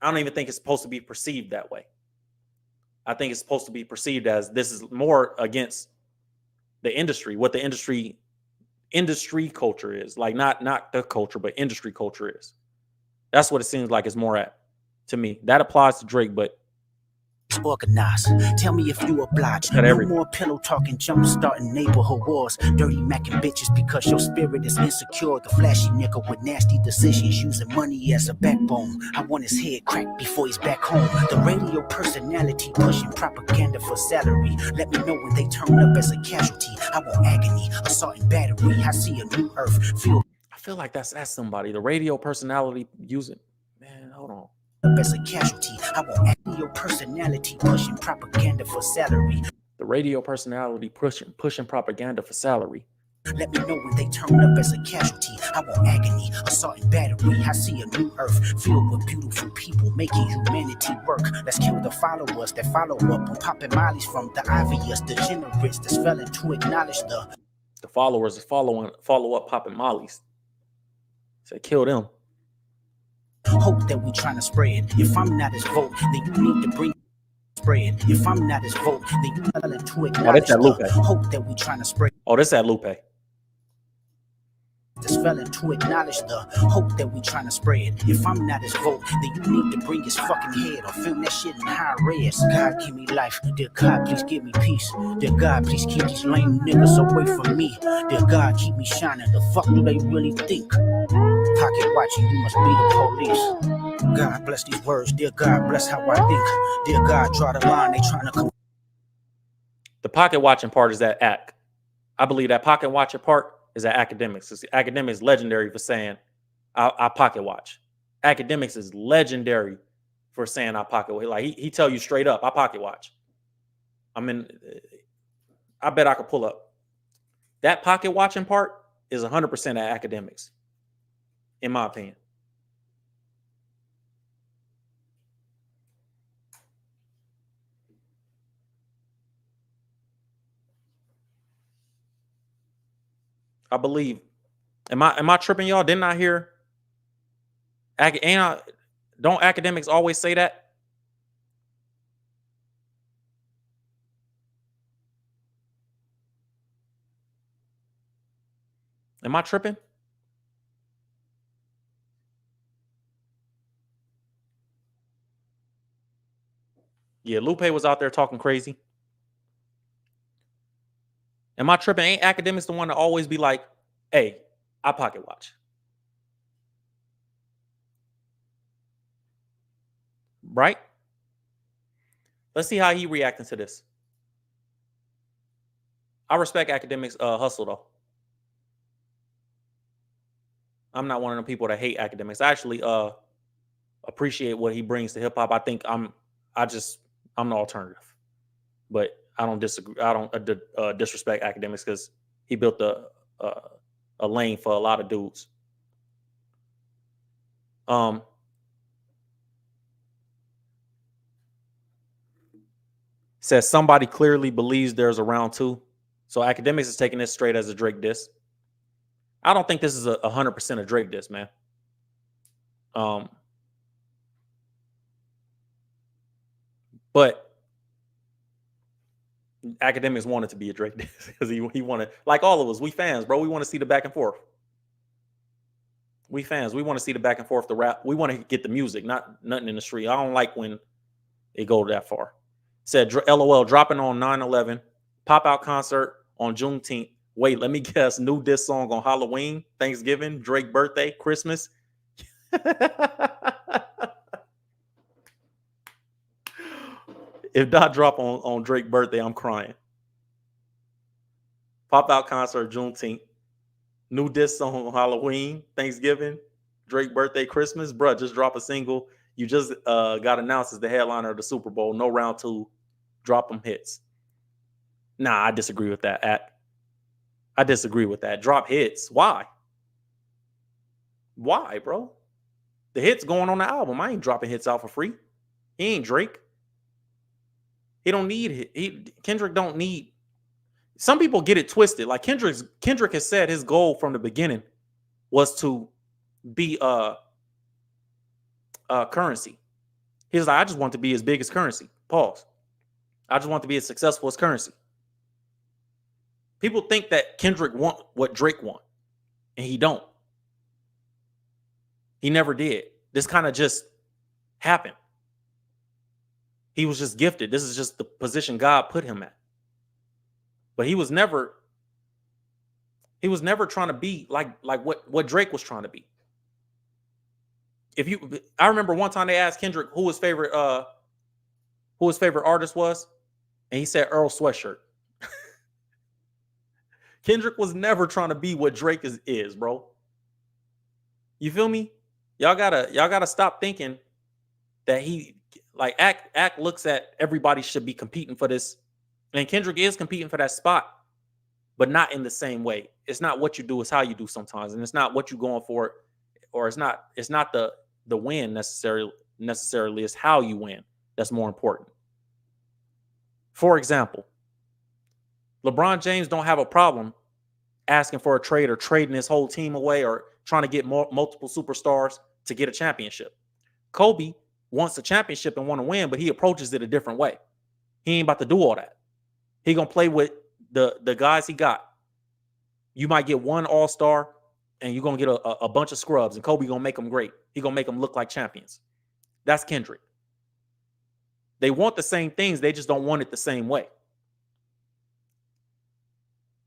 I don't even think it's supposed to be perceived that way. I think it's supposed to be perceived as this is more against the industry, what the industry culture is. Like not the culture, but industry culture is. That's what it seems like it's more at to me. That applies to Drake, but organized. Tell me if you oblige. No more pillow talking, jump starting neighborhood wars. Dirty macking bitches because your spirit is insecure. The flashy nigga with nasty decisions, using money as a backbone. I want his head cracked before he's back home. The radio personality pushing propaganda for salary. Let me know when they turn up as a casualty. I want agony, assault and battery. I see a new earth. I feel like that's somebody. The radio personality using. Man, hold on. up as a casualty. I won't act your personality, pushing propaganda for salary. The radio personality pushing propaganda for salary. Let me know when they turn up as a casualty. I want agony, assault and battery. I see a new earth filled with beautiful people making humanity work. Let's kill the followers that follow up on popping mollies from the obvious degenerates that's failing to acknowledge the followers is follow up popping mollies. Say kill them. Hope that we trying to spread. If I'm not as vote, then you need to bring spread. If I'm not as vote, then you failing to acknowledge hope that we trying to spread. Oh, that's that Lupe. That's failing to acknowledge the hope that we trying to spread. If I'm not his vote, then you need to bring his fucking head or film that shit in high res. God give me life, dear God please give me peace. Dear God please keep these lame niggas away from me. Dear God keep me shining, the fuck do they really think? Pocket watching, you must be the police. God bless these words, dear God bless how I think. Dear God draw the line, they trying to come. The pocket watching part is that act. I believe that pocket watching part is that academics. Academics is legendary for saying I pocket watch. Academics is legendary for saying I pocket watch. Like he tell you straight up, I pocket watch. I bet I could pull up. That pocket watching part is 100% at academics, in my opinion. I believe. Am I tripping, y'all? Didn't I hear? Don't academics always say that? Am I tripping? Yeah, Lupe was out there talking crazy. Am I tripping? Ain't academics the one to always be like, hey, I pocket watch? Right? Let's see how he reacting to this. I respect academics hustle though. I'm not one of the people that hate academics. I actually appreciate what he brings to hip hop. I think I'm the alternative. But I don't disagree. I don't disrespect academics because he built a lane for a lot of dudes. Says somebody clearly believes there's a round two. So academics is taking this straight as a Drake diss. I don't think this is 100% a Drake diss, man. But academics want it to be a Drake diss because he wanted, like all of us, we fans, bro. We want to see the back and forth. We fans, we want to see the back and forth, the rap. We want to get the music, not nothing in the street. I don't like when it go that far. Said, LOL, dropping on 9/11, pop-out concert on Juneteenth. Wait, let me guess, new diss song on Halloween, Thanksgiving, Drake birthday, Christmas. If not drop on Drake birthday, I'm crying. Pop-out concert Juneteenth, new diss song on Halloween, Thanksgiving, Drake birthday, Christmas. Bruh, just drop a single. You just got announced as the headliner of the Super Bowl. No round two. Drop them hits. Nah, I disagree with that. I disagree with that. Drop hits. Why? Why, bro? The hits going on the album. I ain't dropping hits out for free. He ain't Drake. He don't need it. Kendrick don't need. Some people get it twisted. Like Kendrick has said his goal from the beginning was to be currency. He's like, I just want to be as big as currency. Pause. I just want to be as successful as currency. People think that Kendrick want what Drake want, and he don't. He never did. This kind of just happened. He was just gifted. This is just the position God put him at. But he was never trying to be like what Drake was trying to be. I remember one time they asked Kendrick who his favorite artist was, and he said Earl Sweatshirt. Kendrick was never trying to be what Drake is, bro. You feel me? Y'all gotta stop thinking that he like Act looks at everybody should be competing for this, and Kendrick is competing for that spot, but not in the same way. It's not what you do, it's how you do sometimes, and it's not what you're going for, or it's not the win necessarily. It's how you win that's more important. For example, LeBron James don't have a problem asking for a trade or trading his whole team away or trying to get multiple superstars to get a championship. Kobe wants a championship and want to win, but he approaches it a different way. He ain't about to do all that. He gonna play with the guys he got. You might get one all-star and you're gonna get a bunch of scrubs, and Kobe gonna make them great. He gonna make them look like champions. That's Kendrick. They want the same things, they just don't want it the same way.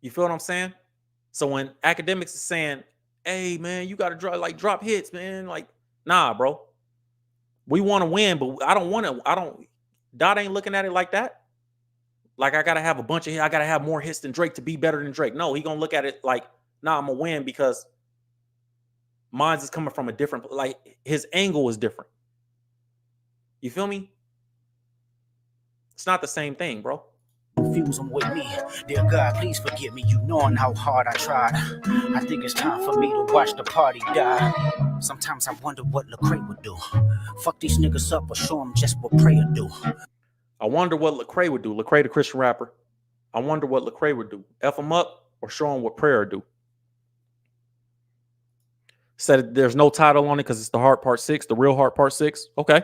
You feel what I'm saying? So when academics is saying, hey man, you gotta drop hits, man. Like, nah, bro. We want to win, but Dot ain't looking at it like that. Like, I gotta have a bunch of hits, I gotta have more hits than Drake to be better than Drake. No, he gonna look at it like, nah, I'm gonna win because mine's is coming from a different, like his angle is different. You feel me? It's not the same thing, bro. Confuse them with me. Dear God, please forgive me. You knowing how hard I tried. I think it's time for me to watch the party die. Sometimes I wonder what Lecrae would do. Fuck these niggas up or show them just what prayer do. I wonder what Lecrae would do. Lecrae, the Christian rapper. I wonder what Lecrae would do. F him up or show him what prayer do. Said there's no title on it because it's the Heart Part 6, the Real Heart Part 6. Okay.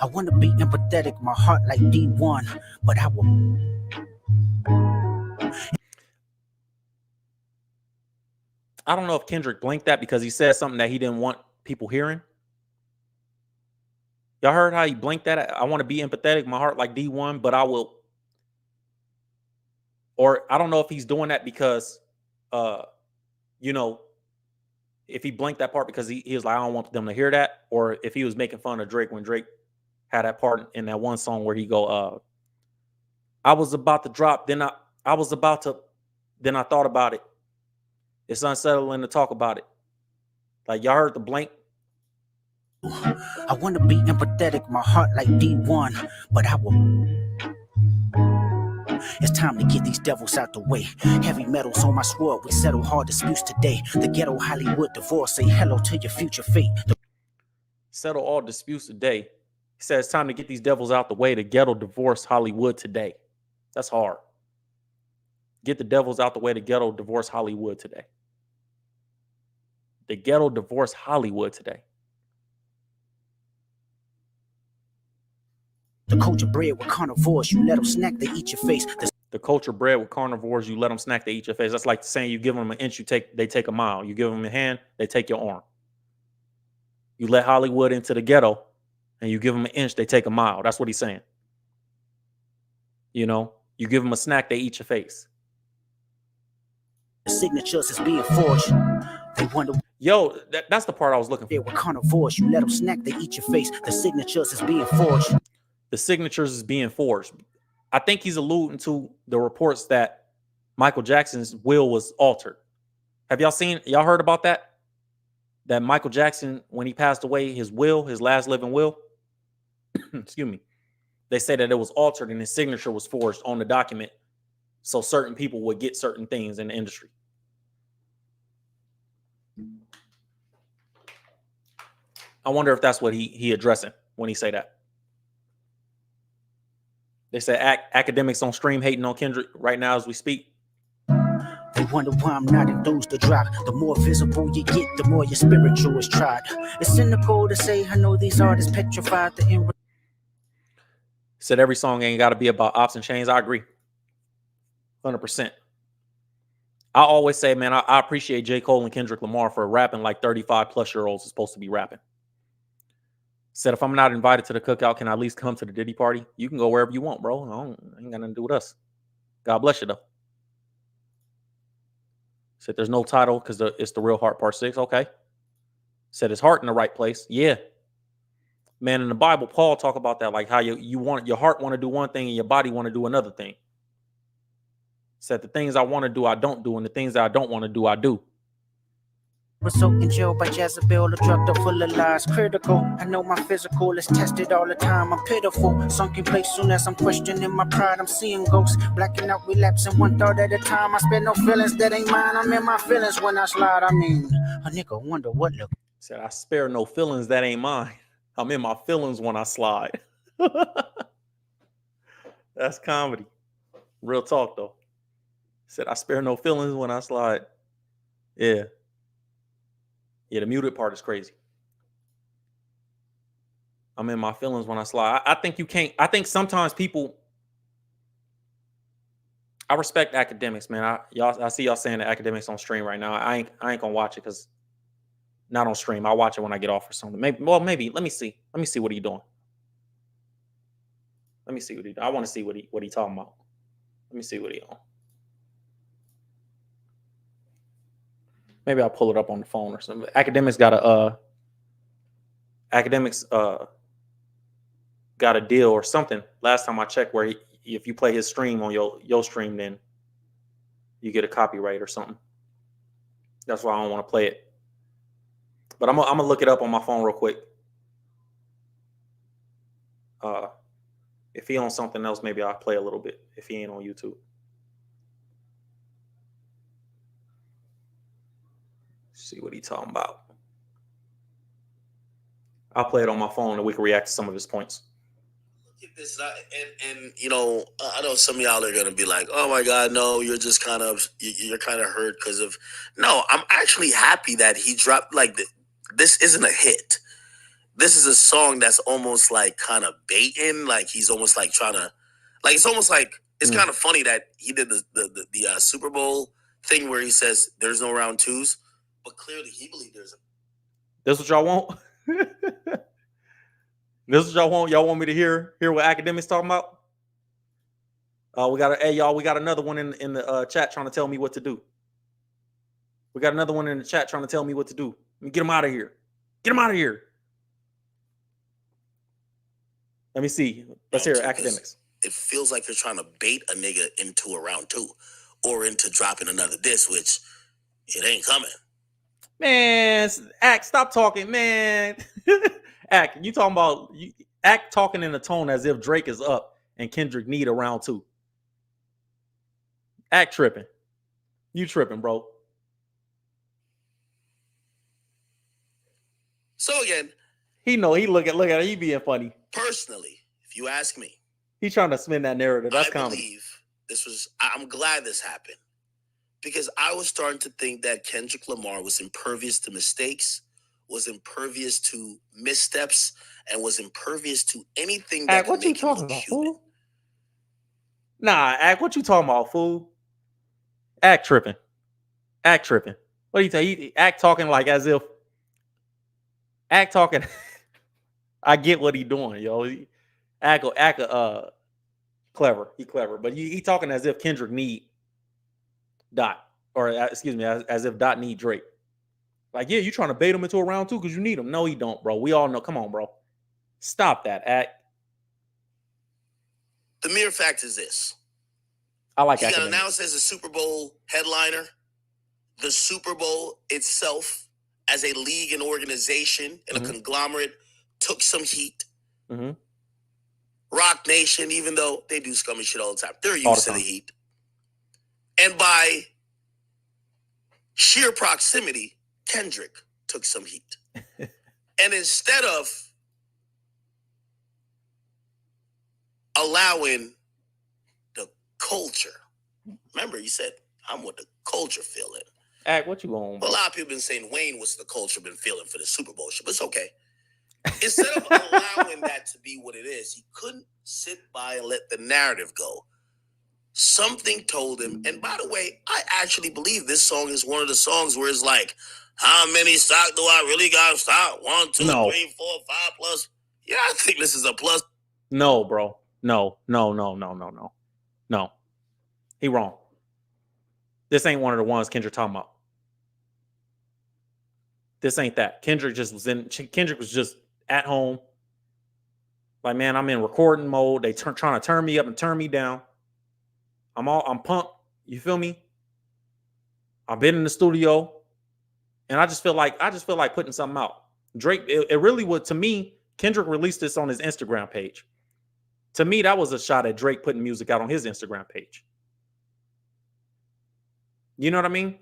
I want to be empathetic, my heart like D1, but I will. I don't know if Kendrick blinked that because he said something that he didn't want people hearing. Y'all heard how he blinked that? I want to be empathetic, my heart like D1, but I will. Or I don't know if he's doing that because, you know, if he blinked that part because he was like, I don't want them to hear that. Or if he was making fun of Drake when Drake had that part in that one song where he go, I was about to drop, then I thought about it. It's unsettling to talk about it. Like, y'all heard the blank? I want to be empathetic, my heart like D1, but I will. It's time to get these devils out the way. Heavy metals on my sword, we settle hard disputes today. The ghetto Hollywood divorce, say hello to your future fate. Settle all disputes today. He says it's time to get these devils out the way. The ghetto divorce Hollywood today. That's hard. Get the devils out the way. The ghetto divorce Hollywood today. The ghetto divorce Hollywood today. The culture bred with carnivores, you let them snack, they eat your face. The culture bred with carnivores, you let them snack, they eat your face. That's like saying you give them an inch, they take a mile. You give them a hand, they take your arm. You let Hollywood into the ghetto, and you give them an inch, they take a mile. That's what he's saying. You know, you give them a snack, they eat your face. The signatures is being forged. They wonder. Yo, that's the part I was looking for. With carnivores, you let them snack, they eat your face. The signatures is being forged. The signatures is being forged. I think he's alluding to the reports that Michael Jackson's will was altered. Have y'all heard about that? That Michael Jackson, when he passed away, his will, his last living will, excuse me, they say that it was altered and his signature was forged on the document so certain people would get certain things in the industry. I wonder if that's what he addressing when he say that. They say academics on stream hating on Kendrick right now as we speak. They wonder why I'm not enthused to drop. The more visible you get, the more your spiritual is tried. It's cynical to say I know these artists petrified the end. Said every song ain't got to be about ops and chains. I agree. 100%. I always say, man, I appreciate J. Cole and Kendrick Lamar for rapping like 35 plus year olds are supposed to be rapping. Said, if I'm not invited to the cookout, can I at least come to the Diddy party? You can go wherever you want, bro. I ain't got nothing to do with us. God bless you, though. Said, there's no title because it's the Real Heart Part 6. Okay. Said, his heart in the right place. Yeah. Man, in the Bible, Paul talk about that, like how you want your heart want to do one thing and your body want to do another thing. Said, the things I want to do, I don't do, and the things that I don't want to do, I do. was so in jail by Jezebel, a drug up full of lies. Critical, I know my physical is tested all the time. I'm pitiful, sunk in place soon as I'm questioning my pride. I'm seeing ghosts, blacking out, relapsing one thought at a time. I spend no feelings that ain't mine. I'm in my feelings when I slide. I mean, a nigga wonder what look. Said, I spare no feelings that ain't mine. I'm in my feelings when I slide. That's comedy. Real talk, though. Said, I spare no feelings when I slide. Yeah. Yeah, the muted part is crazy. I'm in my feelings when I slide. I think you can't. I think sometimes people. I respect academics, man. I see y'all saying the academics on stream right now. I ain't gonna watch it because not on stream. I'll watch it when I get off or something. Maybe. Let me see. Let me see what he doing. Let me see what he. I want to see what he talking about. Let me see what he on. Maybe I'll pull it up on the phone or something. Academics got a got a deal or something. Last time I checked, where if you play his stream on your stream, then you get a copyright or something. That's why I don't want to play it. But I'm gonna look it up on my phone real quick. If he on something else, maybe I'll play a little bit. If he ain't on YouTube. See what he talking about. I'll play it on my phone and we can react to some of his points. Look at this, and you know, I know some of y'all are gonna be like, "Oh my God, no, you're just kind of hurt because of." No, I'm actually happy that he dropped. Like, this isn't a hit. This is a song that's almost like kind of baiting. Like, he's almost like trying to, like, it's almost like it's kind of funny that he did the Super Bowl thing where he says there's no round twos, but clearly he believed there's a. This what y'all want? This is what y'all want? Y'all want me to hear what academics talking about? We got another one in the chat trying to tell me what to do. We got another one in the chat trying to tell me what to do. Let me get him out of here. Get him out of here. Let me see. Let's hear academics. It feels like you're trying to bait a nigga into a round two or into dropping another diss, which it ain't coming. Man, Act, stop talking, man. Act, you talking about Act talking in a tone as if Drake is up and Kendrick need a round two. Act tripping. You tripping, bro. So again, he look at it, he being funny. Personally, if you ask me, he's trying to spin that narrative. That's comedy. Believe I'm glad this happened because I was starting to think that Kendrick Lamar was impervious to mistakes, was impervious to missteps, and was impervious to anything that what you talking about, fool? Nah, Act, what you talking about, fool? Act tripping. Act tripping. What do you say? Act talking like as if Act talking. I get what he doing, yo. Act clever. He clever, but he talking as if Kendrick need Dot, or excuse me, as if Dot need Drake. Like, yeah, you trying to bait him into a round two because you need him. No, he don't, bro. We all know. Come on, bro. Stop that, Act. The mere fact is this. I like he academics. got announced as a Super Bowl headliner. The Super Bowl itself, as a league and organization and a conglomerate, took some heat. Rock Nation, even though they do scummy shit all the time, they're used to the heat. And by sheer proximity, Kendrick took some heat. And instead of allowing the culture, remember he said, I'm what the culture feeling. Act, what you on, bro? A lot of people been saying Wayne was the culture been feeling for the Super Bowl shit, but it's okay. Instead of allowing that to be what it is, he couldn't sit by and let the narrative go. Something told him, and by the way, I actually believe this song is one of the songs where it's like, how many stock do I really got stock? 1, 2, 3, 4, 5 plus. Yeah, I think this is a plus. No, bro. No. He wrong. This ain't one of the ones Kendrick talking about. This ain't that. Kendrick was just at home. Like, man, I'm in recording mode. They trying to turn me up and turn me down. I'm pumped. You feel me? I've been in the studio. And I just feel like putting something out. Drake, it really would, to me, Kendrick released this on his Instagram page. To me, that was a shot at Drake putting music out on his Instagram page. You know what I mean?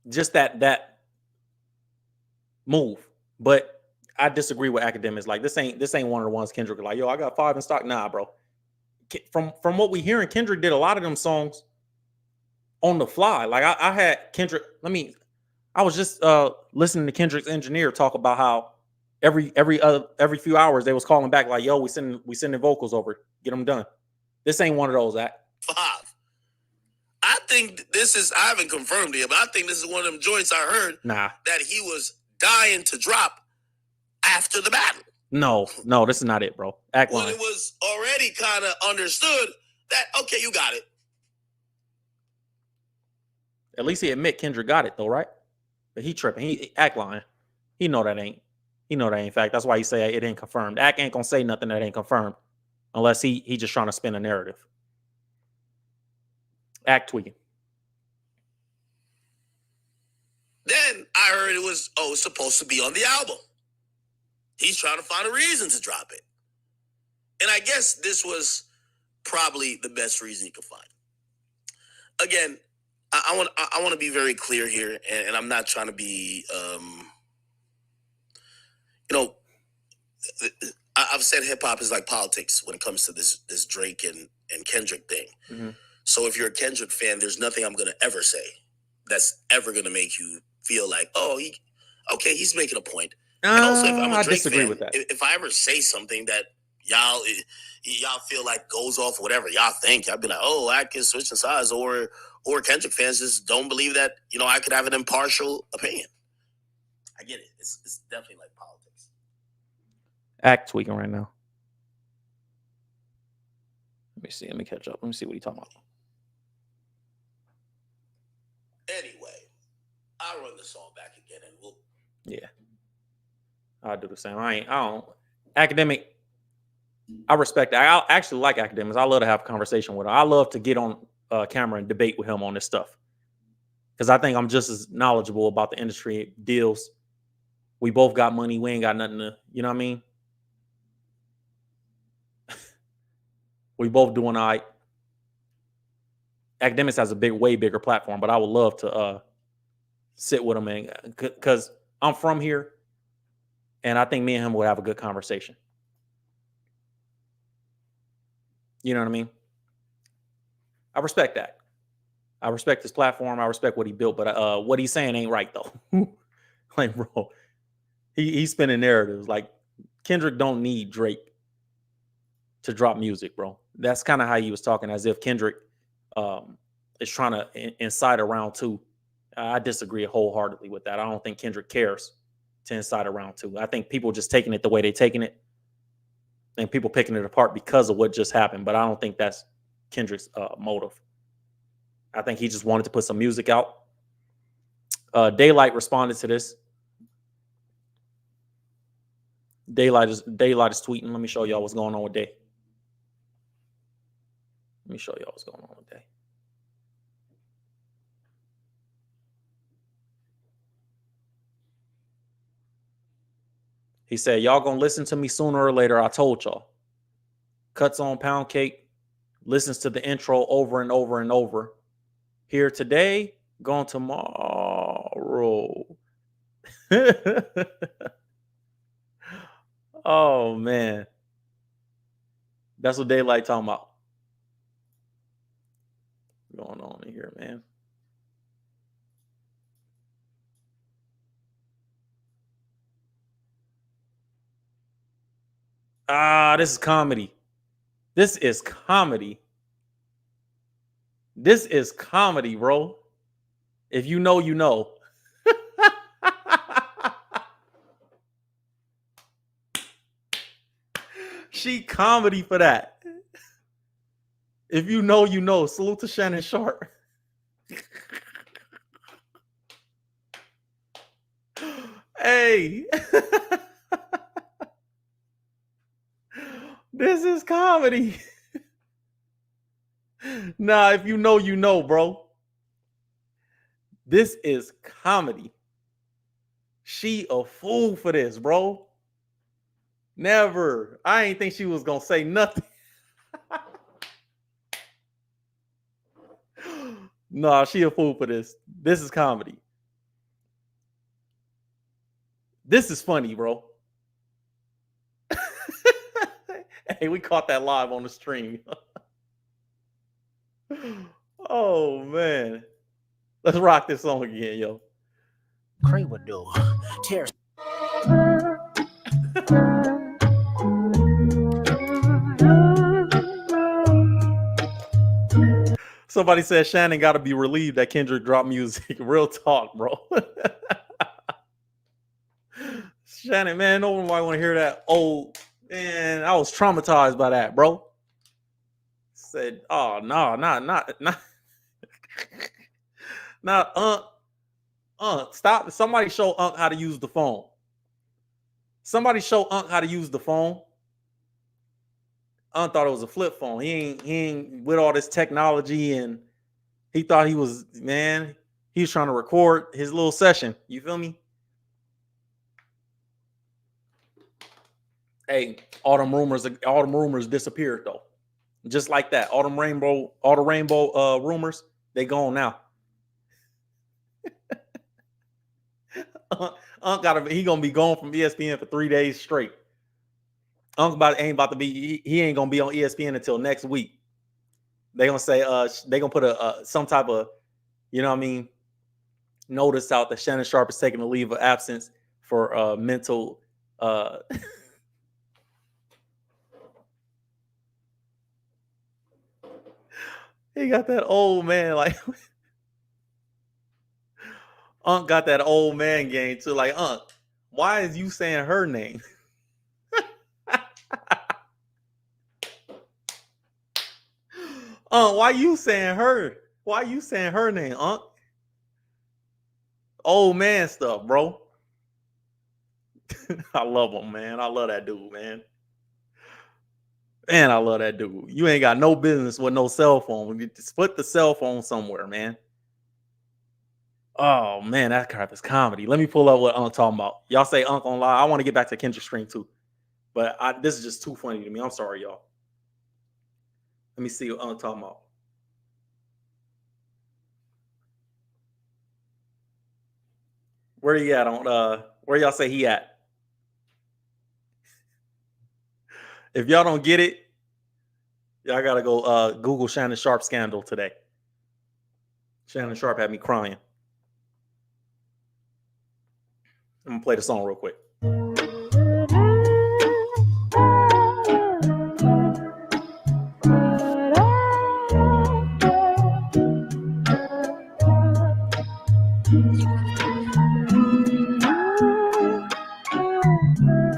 Just that move. But I disagree with academics. Like this ain't one of the ones Kendrick like, yo, I got 5 in stock. Nah, bro. From what we hearing, Kendrick did a lot of them songs on the fly. Like I had Kendrick. I was just listening to Kendrick's engineer talk about how every few hours they was calling back like, yo, we sending vocals over, get them done. This ain't one of those. 5. I think I haven't confirmed it, but I think this is one of them joints I heard that he was dying to drop after the battle. No, this is not it, bro. Act when line. It was already kind of understood that, okay, you got it. At least he admit Kendrick got it though, right? But he tripping. He act lying. He know that ain't fact. That's why he say it ain't confirmed. Act ain't gonna say nothing that ain't confirmed unless he just trying to spin a narrative. Act tweaking. Then I heard it was supposed to be on the album. He's trying to find a reason to drop it. And I guess this was probably the best reason you could find. Again, I want to be very clear here, and I'm not trying to be, I've said hip hop is like politics when it comes to this Drake and Kendrick thing. Mm-hmm. So if you're a Kendrick fan, there's nothing I'm gonna ever say that's ever gonna make you feel like, he's making a point. And also, if I'm a Drake fan, with that. If I ever say something that y'all feel like goes off whatever y'all think, I'd be like, I can switch the sides, or Kendrick fans just don't believe that I could have an impartial opinion. I get it. It's definitely like politics. Act tweaking right now. Let me see. Let me catch up. Let me see what he's talking about. Anyway, I'll run the song back again and we'll. Yeah. I'll do the same. I don't. Academic, I respect that. I actually like academics. I love to have a conversation with him. I love to get on camera and debate with him on this stuff. Because I think I'm just as knowledgeable about the industry deals. We both got money. We ain't got nothing to, you know what I mean? We both doing all right. Academics has a way bigger platform, but I would love to sit with him and because I'm from here, and I think me and him would have a good conversation. You know what I mean? I respect that. I respect his platform. I respect what he built, but what he's saying ain't right though. Like, bro, he's spinning narratives. Like Kendrick don't need Drake to drop music, bro. That's kind of how he was talking, as if Kendrick is trying to incite a round 2. I disagree wholeheartedly with that. I don't think Kendrick cares to incite a round 2. I think people just taking it the way they're taking it, and people picking it apart because of what just happened. But I don't think that's Kendrick's motive. I think he just wanted to put some music out. Daylight responded to this. Daylight is tweeting. Let me show y'all what's going on with Day. Let me show y'all what's going on with Day. He said, y'all gonna listen to me sooner or later. I told y'all. Cuts on Pound Cake. Listens to the intro over and over and over. Here today, gone tomorrow. Oh, man. That's what Daylight talking about. What's going on in here, man? This is comedy. This is comedy. This is comedy, bro. If you know, you know. She comedy for that. If you know, you know. Salute to Shannon Sharp. Hey. This is comedy. Nah, if you know, you know, bro. This is comedy. She a fool for this, bro. Never. I ain't think she was gonna say nothing. Nah, she a fool for this. This is comedy. This is funny, bro. Hey, we caught that live on the stream. Oh man. Let's rock this song again, yo. Cray would do. Tears. Somebody said Shannon got to be relieved that Kendrick dropped music. Real talk, bro. Shannon, man, nobody want to hear that. Oh, man, I was traumatized by that, bro. Said, oh, no, not. Stop. Somebody show Unc how to use the phone. Somebody show Unc how to use the phone. Unc thought it was a flip phone. He ain't with all this technology, and he thought he was, man, he was trying to record his little session. You feel me? Hey, all them rumors disappeared though. Just like that. All the rainbow rumors, they gone now. Unc he gonna be gone from ESPN for 3 days straight. Unc ain't about to be, he ain't gonna be on ESPN until next week. They gonna say they gonna put some type of, you know what I mean, notice out that Shannon Sharp is taking a leave of absence for mental he got that old man, like Unc got that old man game too. Like, Unc, why is you saying her name? Why you saying her? Why you saying her name, Unc? Old man stuff, bro. I love him, man. I love that dude, man. Man, I love that dude. You ain't got no business with no cell phone. You just put the cell phone somewhere, man. Oh man, that crap is comedy. Let me pull up what Unc talking about. Y'all say Unc on live. I want to get back to Kendrick stream too, but this is just too funny to me. I'm sorry, y'all. Let me see what Unc talking about. Where he at on where y'all say he at? If y'all don't get it, y'all gotta go Google Shannon Sharp scandal today. Shannon Sharp had me crying. I'm gonna play the song real quick.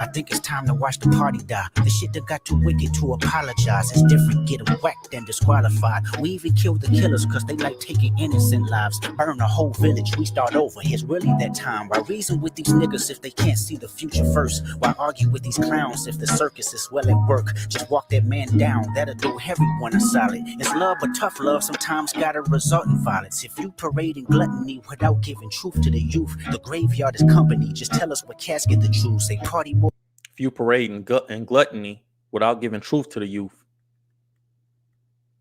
I think it's time to watch the party die. The shit that got too wicked to apologize. It's different, get them whacked and disqualified. We even kill the killers cause they like taking innocent lives. Burn a whole village, we start over. Here's really that time. Why reason with these niggas if they can't see the future first? Why argue with these clowns if the circus is well at work? Just walk that man down, that'll do everyone a solid. It's love, but tough love sometimes gotta result in violence. If you parading gluttony without giving truth to the youth, the graveyard is company. Just tell us what casket the truth. Say party more. If you parade and gluttony without giving truth to the youth,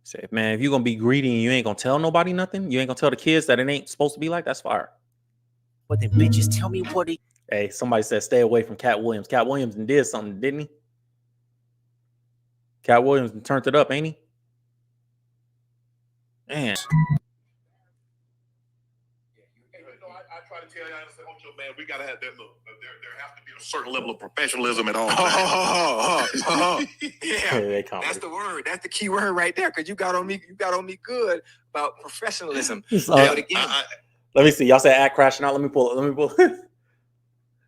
say, man, if you're gonna be greedy and you ain't gonna tell nobody nothing, you ain't gonna tell the kids that it ain't supposed to be like, that's fire. But the bitches tell me what it. Hey, somebody said stay away from Cat Williams. Cat Williams did something, didn't he? Cat Williams turned it up, ain't he? Man. I try to tell y'all, I say, man, we gotta have that look. There has to be a certain level of professionalism at all. Yeah, that's the word. That's the key word right there. Cause you got on me good about professionalism. Let me see. Y'all say act crashing out. Let me pull.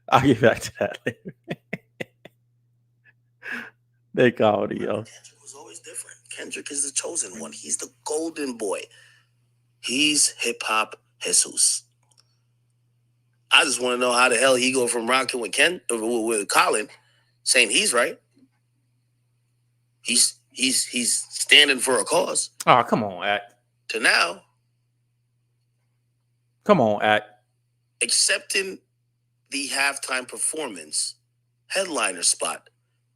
I'll get back to that later. They called it, yo. Kendrick was always different. Kendrick is the chosen one. He's the golden boy. He's hip hop Jesus. I just want to know how the hell he go from rocking with Colin, saying he's right. He's standing for a cause. Oh, come on, act. To now, Come on, Act. Accepting the halftime performance headliner spot.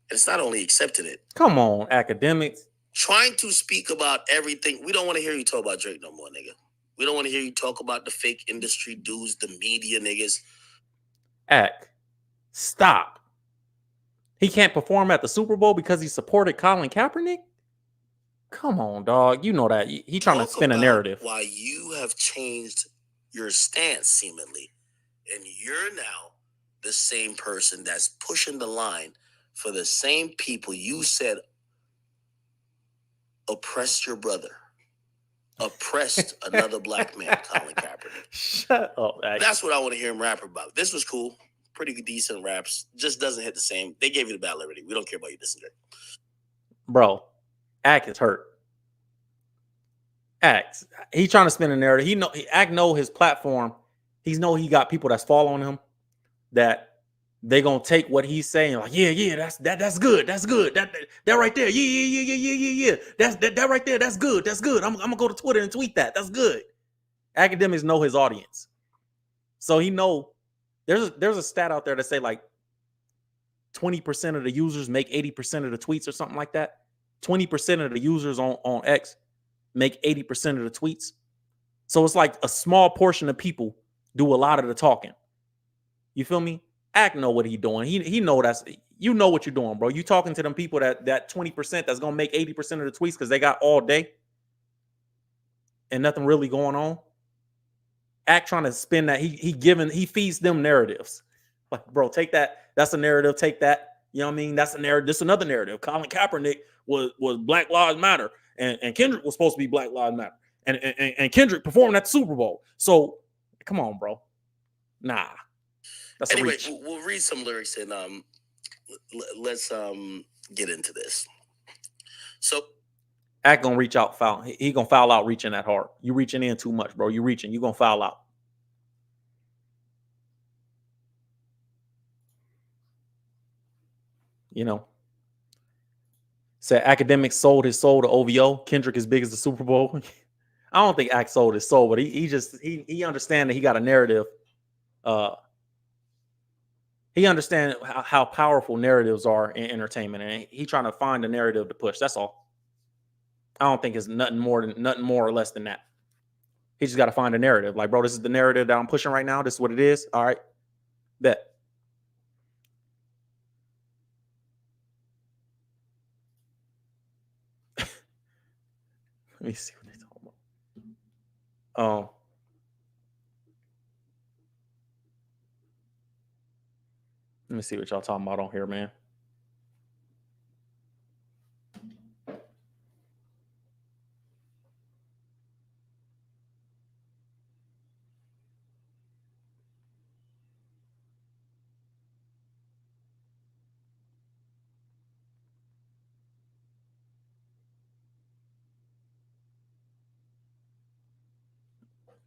And it's not only accepting it. Come on, academics. Trying to speak about everything. We don't want to hear you talk about Drake no more, nigga. We don't want to hear you talk about the fake industry dudes, the media niggas. Act. Stop. He can't perform at the Super Bowl because he supported Colin Kaepernick? Come on, dog. You know that. He trying to spin a narrative. Why you have changed your stance, seemingly. And you're now the same person that's pushing the line for the same people you said oppressed your brother. Oppressed another black man, Colin Kaepernick. Shut up, Act. That's what I want to hear him rap about. This was cool. Pretty decent raps. Just doesn't hit the same. They gave you the battle already. We don't care about you dissing Drake. Bro, Act is hurt. Act. He trying to spin a narrative. Act know his platform. He got people that's following him that they gonna take what he's saying like, yeah, that's good. That's good. That right there. Yeah. That right there. That's good. That's good. I'm gonna go to Twitter and tweet that. That's good. Academics know his audience. So he know there's a stat out there that say like 20% of the users make 80% of the tweets or something like that. 20% of the users on X make 80% of the tweets. So it's like a small portion of people do a lot of the talking. You feel me? Act know what he doing. He know you know what you're doing, bro. You talking to them people that 20% that's gonna make 80% of the tweets because they got all day and nothing really going on. Act trying to spin that. He feeds them narratives. Like, bro, take that. That's a narrative. Take that. You know what I mean? That's a narrative. This is another narrative. Colin Kaepernick was Black Lives Matter, and Kendrick was supposed to be Black Lives Matter, and Kendrick performed at the Super Bowl. So come on, bro. Nah. That's anyway, we'll read some lyrics and let's get into this. So Act gonna reach out, foul. He gonna foul out reaching that hard. You reaching in too much, bro. You reaching, you gonna foul out. You know. Said Academic sold his soul to OVO. Kendrick is big as the Super Bowl. I don't think Act sold his soul, but he understands that he got a narrative. He understands how powerful narratives are in entertainment, and he trying to find a narrative to push. That's all. I don't think it's nothing more or less than that. He just got to find a narrative. Like, bro, this is the narrative that I'm pushing right now. This is what it is. All right, bet. Let me see what they're talking about. Let me see what y'all talking about on here, man.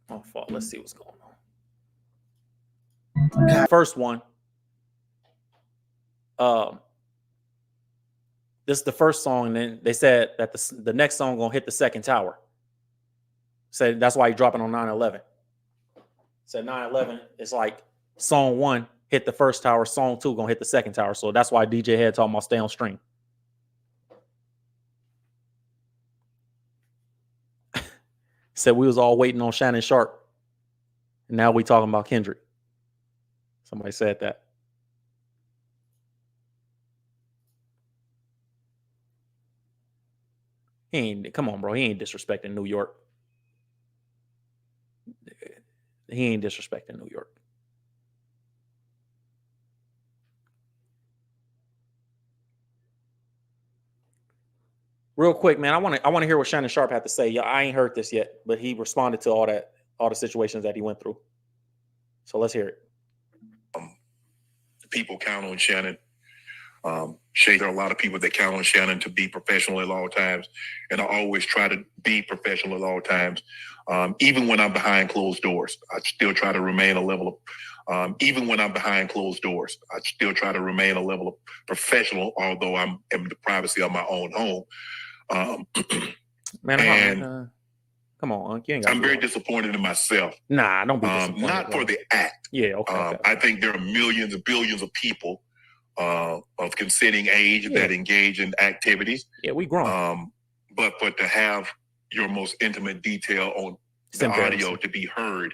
Oh, fuck. Let's see what's going on. First one. This is the first song, and then they said that the next song gonna hit the second tower. Said that's why he dropping on 9/11. Said 9/11 is like song 1 hit the first tower, song 2 gonna hit the second tower. So that's why DJ Head talking about stay on stream. Said we was all waiting on Shannon Sharp, and now we talking about Kendrick. Somebody said that. Come on, bro. He ain't disrespecting New York. He ain't disrespecting New York. Real quick, man. I want to hear what Shannon Sharp had to say. Yeah, I ain't heard this yet, but he responded to all the situations that he went through. So let's hear it. People count on Shannon. There are a lot of people that count on Shannon to be professional at all times, and I always try to be professional at all times. Even when I'm behind closed doors, I still try to remain a level of. Even when I'm behind closed doors, I still try to remain a level of professional, although I'm in the privacy of my own home. Man, Come on, Unc. You ain't got I'm very disappointed in myself. Nah, don't be disappointed. Not for the act. Yeah, okay. I think there are millions and billions of people of consenting age that engage in activities. Yeah, we grown. But to have your most intimate detail on the audio to be heard,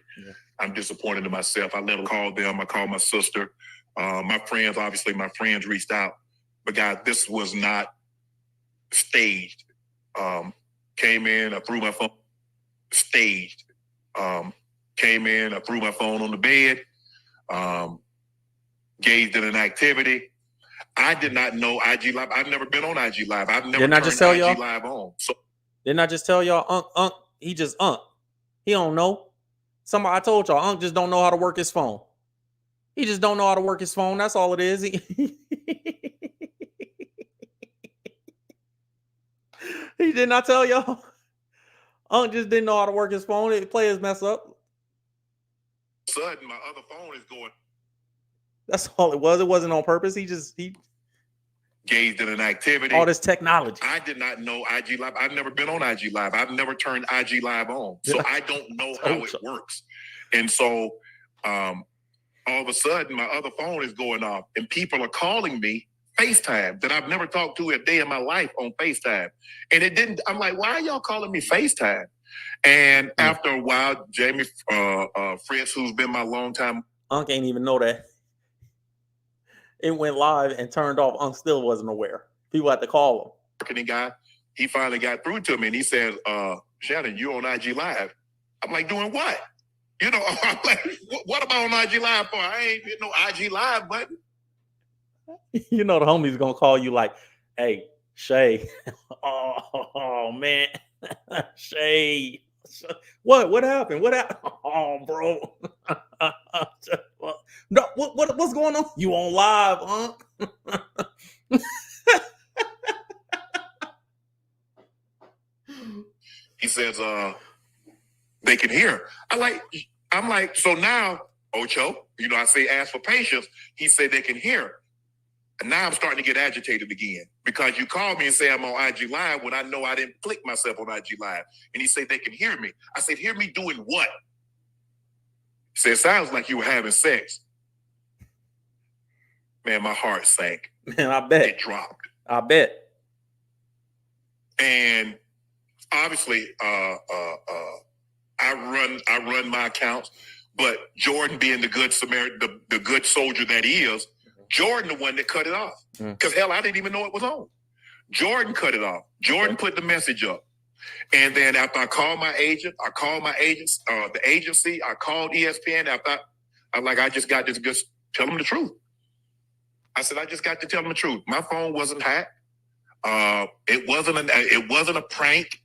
I'm disappointed in myself. I let them call them. I called my sister. My friends, obviously, my friends reached out. But guys, this was not staged. Came in, I threw my phone. Staged. Came in, I threw my phone on the bed. Engaged in an activity. I did not know IG Live. I've never been on IG Live. I've never turned IG Live on. So didn't I just tell y'all, Unc, he just Unc. He don't know. I told y'all, Unc just don't know how to work his phone. He just don't know how to work his phone. That's all it is. He did not tell y'all. Unc just didn't know how to work his phone. He play his mess up. Sudden, my other phone is going. That's all it was. It wasn't on purpose. He engaged in an activity. All this technology. I did not know IG Live. I've never been on IG Live. I've never turned IG Live on. So I don't know how it works. And so all of a sudden, my other phone is going off and people are calling me FaceTime that I've never talked to a day in my life on FaceTime. And it didn't, I'm like, why are y'all calling me FaceTime? And after a while, Jamie Fritz, who's been my longtime. Unc ain't even know that. It went live and turned off. Unc still wasn't aware. People had to call him. Marketing guy, he finally got through to me and he said, Shannon, you on IG Live. I'm like, doing what? You know, I'm like, what am I on IG Live for? I ain't hitting no IG Live button. You know the homie's gonna call you like, hey, Shay. Oh man. Shay. What happened? What happened? Oh, bro. No, what's going on? You on live, huh? He says, they can hear. I'm like, so now, Ocho, you know, I say ask for patience. He said they can hear. And now I'm starting to get agitated again because you called me and say I'm on IG Live when I know I didn't click myself on IG Live. And he said they can hear me. I said, hear me doing what? He said, sounds like you were having sex. Man, my heart sank. Man, I bet. It dropped. I bet. And obviously, I run my accounts, but Jordan being the good Samaritan, the good soldier that he is, Jordan the one that cut it off. Because hell, I didn't even know it was on. Jordan cut it off. Jordan put the message up. And then after I called my agent, the agency, I called ESPN. I just got to just tell them the truth. I said, I just got to tell them the truth. My phone wasn't hacked. It wasn't a prank.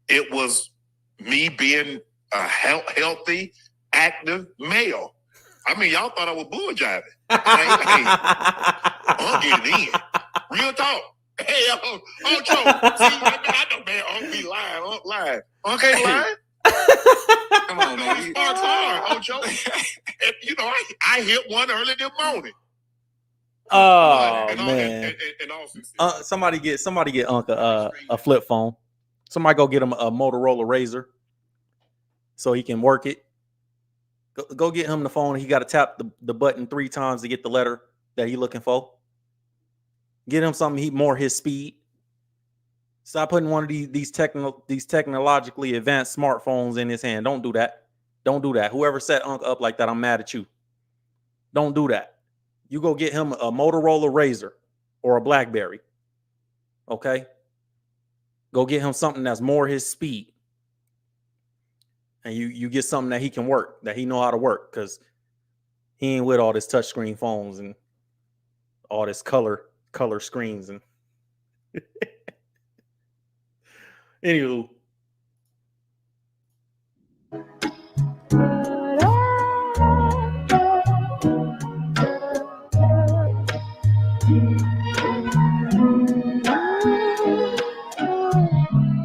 It was me being a healthy, active male. I mean, y'all thought I was bull jiving. Hey, I'm getting in. Real talk. Hey, Ocho. See, I know, man. I'm be lying. I'm lying. Okay, lying. Come on, man. These sparks hard, Ocho. And, you know, I hit one early this morning. Oh man! Somebody get Unc a flip phone. Somebody go get him a Motorola Razr so he can work it. Go get him the phone. He got to tap the button 3 times to get the letter that he looking for. Get him something more his speed. Stop putting one of these technologically advanced smartphones in his hand. Don't do that. Don't do that. Whoever set Unc up like that, I'm mad at you. Don't do that. You go get him a Motorola Razr or a BlackBerry. Okay? Go get him something that's more his speed. And you get something that he can work, that he know how to work, because he ain't with all this touchscreen phones and all this color screens and anywho.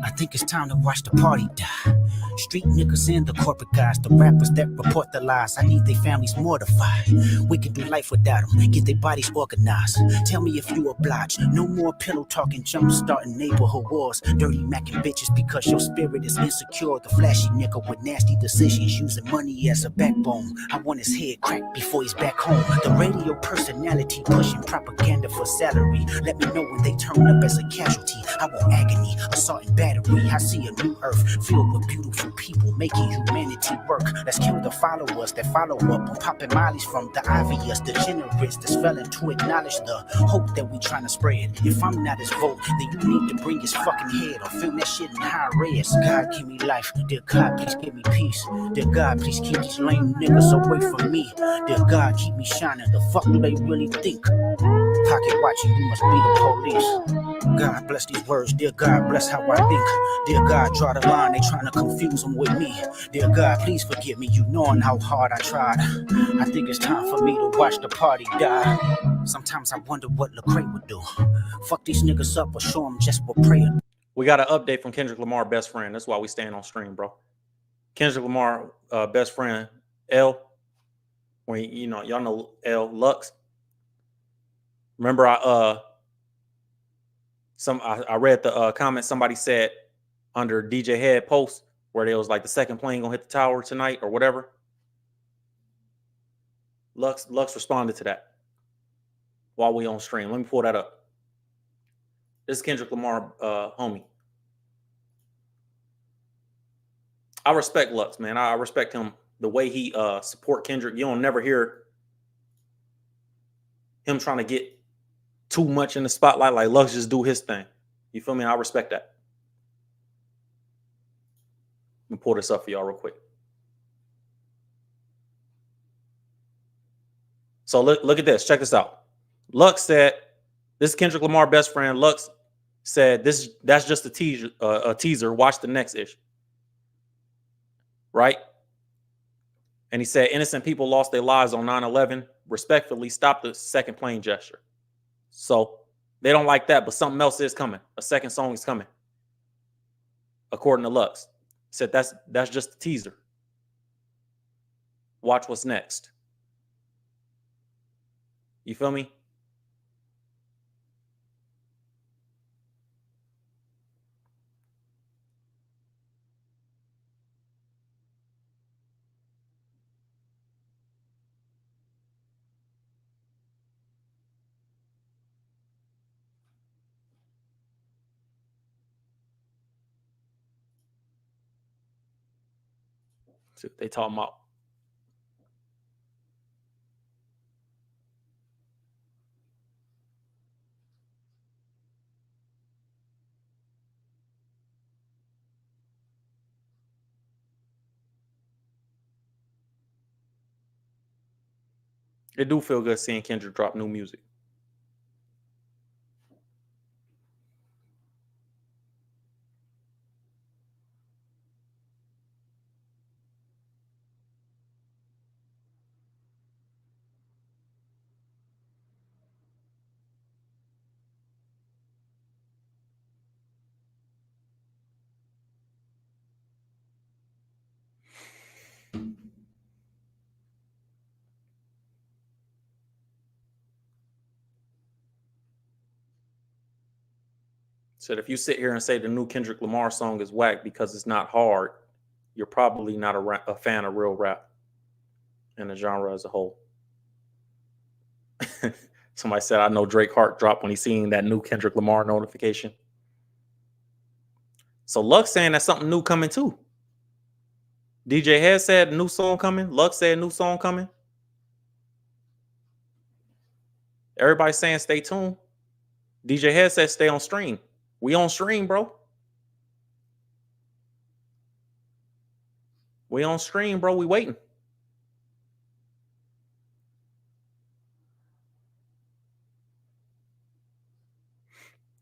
I think it's time to watch the party die. Street niggas and the corporate guys, the rappers that report the lies. I need their families mortified. We can do life without them, get their bodies organized. Tell me if you oblige. No more pillow talking, jump starting neighborhood wars. Dirty macking bitches because your spirit is insecure. The flashy nigga with nasty decisions, using money as a backbone. I want his head cracked before he's back home. The radio personality pushing propaganda for salary. Let me know when they turn up as a casualty. I want agony, assault and battery. I see a new earth filled with beautiful people making humanity work. Let's kill the followers that follow up on popping mollies from the obvious degenerates that's failing to acknowledge the hope that we trying to spread. If I'm not his vote, then you need to bring his fucking head or film that shit in high res. God give me life, dear God please give me peace. Dear God please keep these lame niggas away from me. Dear God keep me shining, the fuck do they really think? Pocket watching, you must be the police. God bless these words, dear God bless how I think. Dear God draw the line, they trying to confuse them with me. Dear God please forgive me, you knowing how hard I tried. I think it's time for me to watch the party die. Sometimes I wonder what Lecrae would do. Fuck these niggas up or show them just what prayer. We got an update from Kendrick Lamar best friend. That's why we staying on stream, bro. Kendrick Lamar best friend L, when y'all know L Lux. Remember I read the comment somebody said under DJ Head post where they was like the second plane gonna hit the tower tonight or whatever. Lux responded to that while we on stream. Let me pull that up. This is Kendrick Lamar homie. I respect Lux, man. I respect him, the way he support Kendrick. You don't never hear him trying to get too much in the spotlight. Like Lux just do his thing. You feel me? I respect that. Let me pull this up for y'all real quick. So look at this. Check this out. Lux said, this is Kendrick Lamar best friend. Lux said, that's just a teaser. Watch the next issue. Right? And he said, innocent people lost their lives on 9/11. Respectfully, stop the second plane gesture. So they don't like that, but something else is coming. A second song is coming. According to Lux. He said that's just a teaser. Watch what's next. You feel me? See what they talking about. It do feel good seeing Kendrick drop new music. Said if you sit here and say the new Kendrick Lamar song is whack because it's not hard, you're probably not a fan of real rap and the genre as a whole. Somebody said, I know Drake heart dropped when he seen that new Kendrick Lamar notification. So Lux saying that's something new coming too. DJ Head said new song coming. Lux said new song coming. Everybody saying stay tuned. DJ Head said stay on stream. We on stream, bro. We on stream, bro. We waiting.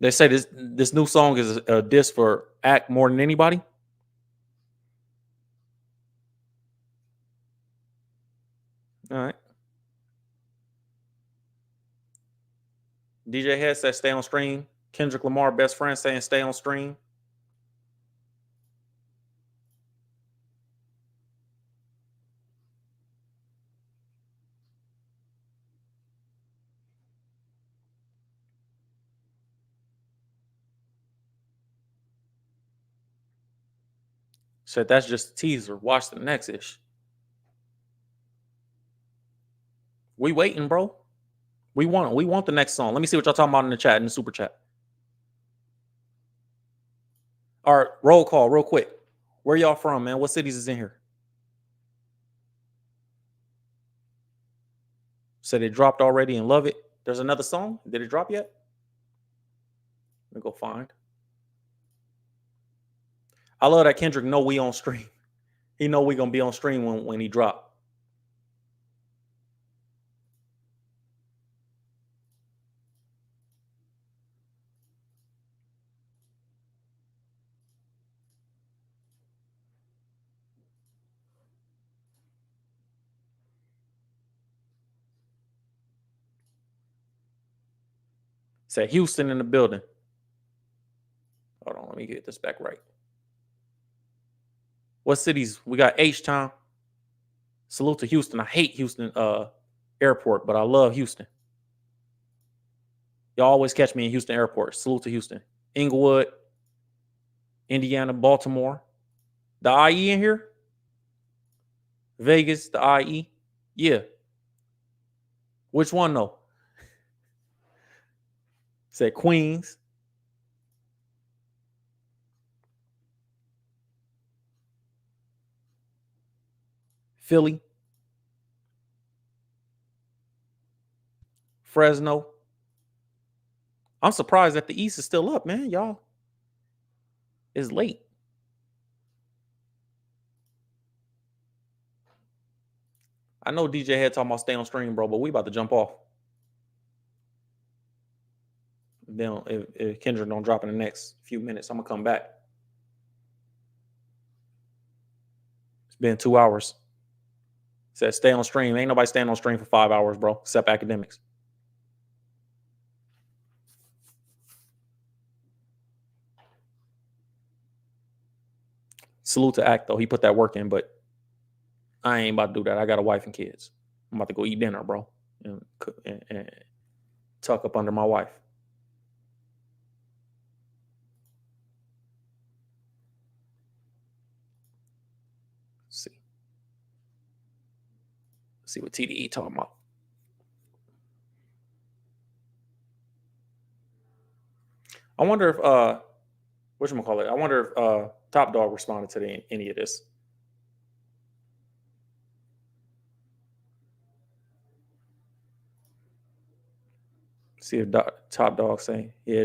They say this new song is a diss for Act more than anybody. All right. DJ Head said stay on stream. Kendrick Lamar best friend saying stay on stream. Said that's just a teaser. Watch the next ish. We waiting, bro. We want the next song. Let me see what y'all talking about in the chat, in the super chat. All right, roll call real quick. Where y'all from, man? What cities is in here? Said it dropped already and love it. There's another song. Did it drop yet? Let me go find. I love that Kendrick know we on stream. He know we gonna be on stream when he drop. Said Houston in the building. Hold on, let me get this back right. What cities? We got H-Town. Salute to Houston. I hate Houston airport, but I love Houston. Y'all always catch me in Houston airport. Salute to Houston. Inglewood, Indiana, Baltimore. The IE in here? Vegas, the IE? Yeah. Which one though? Said Queens. Philly. Fresno. I'm surprised that the East is still up, man. Y'all. It's late. I know DJ had talking about stay on stream, bro, but we about to jump off. Then if Kendrick don't drop in the next few minutes, I'm gonna come back. It's been 2 hours. Said stay on stream. Ain't nobody staying on stream for 5 hours, bro, except academics. Salute to Act, though. He put that work in, but I ain't about to do that. I got a wife and kids. I'm about to go eat dinner, bro, and tuck up under my wife. Let's see what TDE talking about. I wonder if whatchamacallit? I wonder if Top Dog responded to any of this. See if Top Dog say, yeah,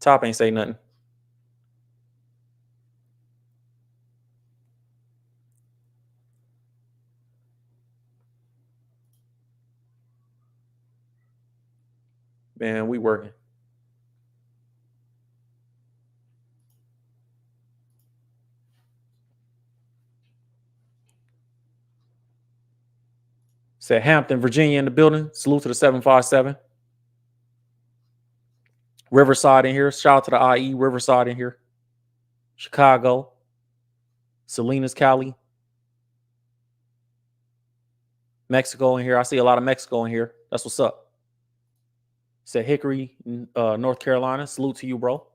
Top ain't say nothing. Man, we working. Said Hampton, Virginia in the building. Salute to the 757. Riverside in here. Shout out to the IE. Riverside in here. Chicago. Salinas, Cali. Mexico in here. I see a lot of Mexico in here. That's what's up. Said Hickory, North Carolina. Salute to you, bro.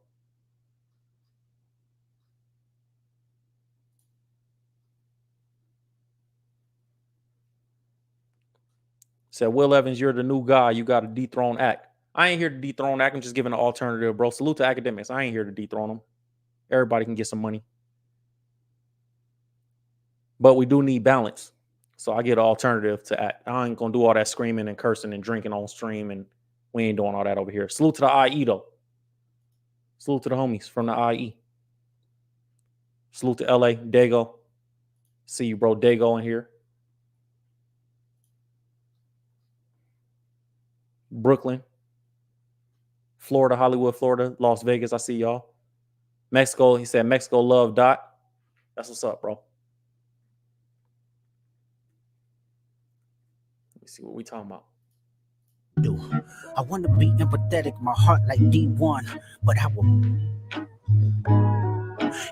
Said Will Evans, you're the new guy. You got to dethrone Act. I ain't here to dethrone Act. I'm just giving an alternative, bro. Salute to academics. I ain't here to dethrone them. Everybody can get some money. But we do need balance. So I get an alternative to Act. I ain't going to do all that screaming and cursing and drinking on stream. And we ain't doing all that over here. Salute to the IE, though. Salute to the homies from the IE. Salute to LA. Dago. See you, bro. Dago in here. Brooklyn, Florida, Hollywood, Florida, Las Vegas. I see y'all. Mexico, he said Mexico love Dot. That's what's up, bro. Let me see what we talking about. I want to be empathetic, my heart like D1, but I will.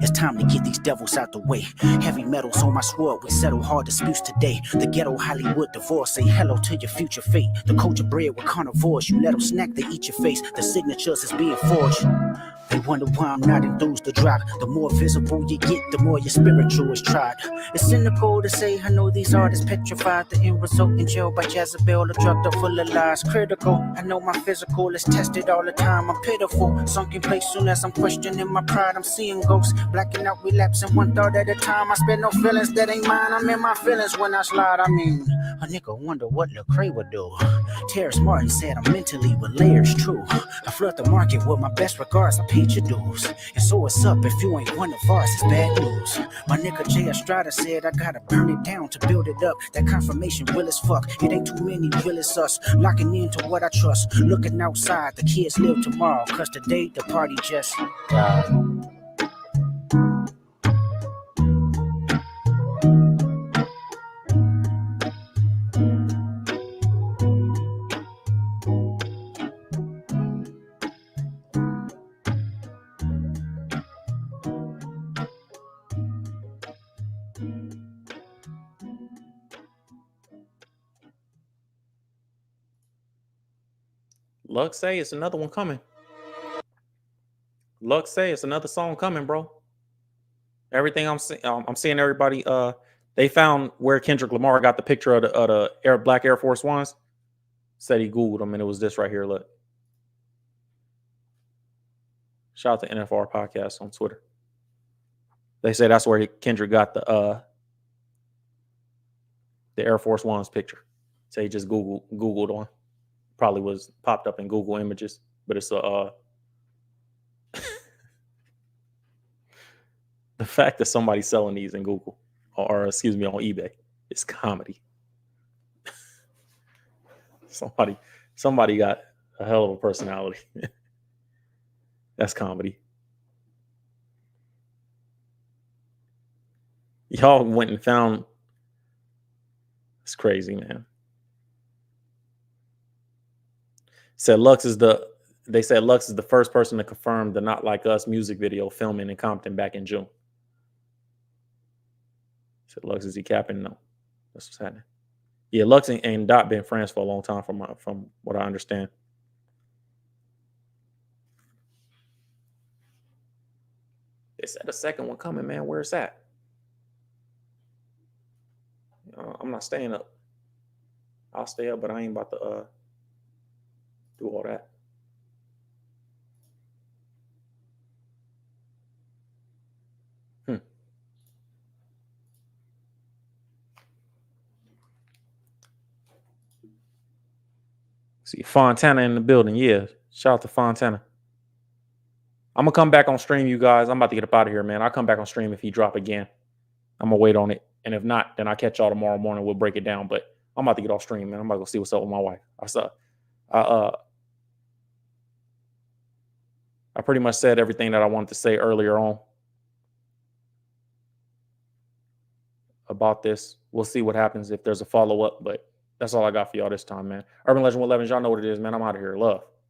It's time to get these devils out the way. Heavy metals on my sword, we settle hard disputes today. The ghetto Hollywood divorce, say hello to your future fate. The culture bred with carnivores, you let them snack, they eat your face. The signatures is being forged. They wonder why I'm not enthused to drop. The more visible you get, the more your spiritual is tried. It's cynical to say I know these artists petrified. The end result in jail by Jezebel, a drug that full of lies. Critical, I know my physical is tested all the time. I'm pitiful, sunk in place soon as I'm questioning my pride. I'm seeing ghosts, blacking out, relapsing one thought at a time. I spend no feelings that ain't mine. I'm in my feelings when I slide. I mean, a nigga wonder what Lecrae would do. Terrence Martin said I'm mentally with layers, true. I flood the market with my best regards, I paid your dues. And so what's up if you ain't one of ours, it's bad news. My nigga Jay Estrada said I gotta burn it down to build it up. That confirmation real as fuck, it ain't too many real as us. Locking into what I trust, looking outside, the kids live tomorrow. Cause today the party just Lux say it's another one coming. Lux say it's another song coming, bro. Everything I'm seeing everybody. They found where Kendrick Lamar got the picture of the black Air Force Ones. Said he Googled them and it was this right here. Look. Shout out to NFR Podcast on Twitter. They say that's where Kendrick got the Air Force One's picture. So he just Googled on. Probably was popped up in Google Images, but it's the fact that somebody's selling these in Google or excuse me on eBay is comedy. somebody got a hell of a personality. That's comedy. Y'all went and found. It's crazy, man. They said Lux is the first person to confirm the Not Like Us music video filming in Compton back in June. Said Lux, is he capping? No, that's what's happening. Yeah, Lux and Dot been friends for a long time, from what I understand. They said a second one coming, man. Where's that? I'm not staying up. I'll stay up, but I ain't about to do all that. See Fontana in the building. Yeah, shout out to Fontana. I'm gonna come back on stream, you guys. I'm about to get up out of here, man. I'll come back on stream if he drop again. I'm gonna wait on it, and if not, then I'll catch y'all tomorrow morning. We'll break it down. But I'm about to get off stream, man. I'm about to go see what's up with my wife. I pretty much said everything that I wanted to say earlier on about this. We'll see what happens if there's a follow-up, but that's all I got for y'all this time, man. Urban Legend 111, y'all know what it is, man. I'm out of here. Love.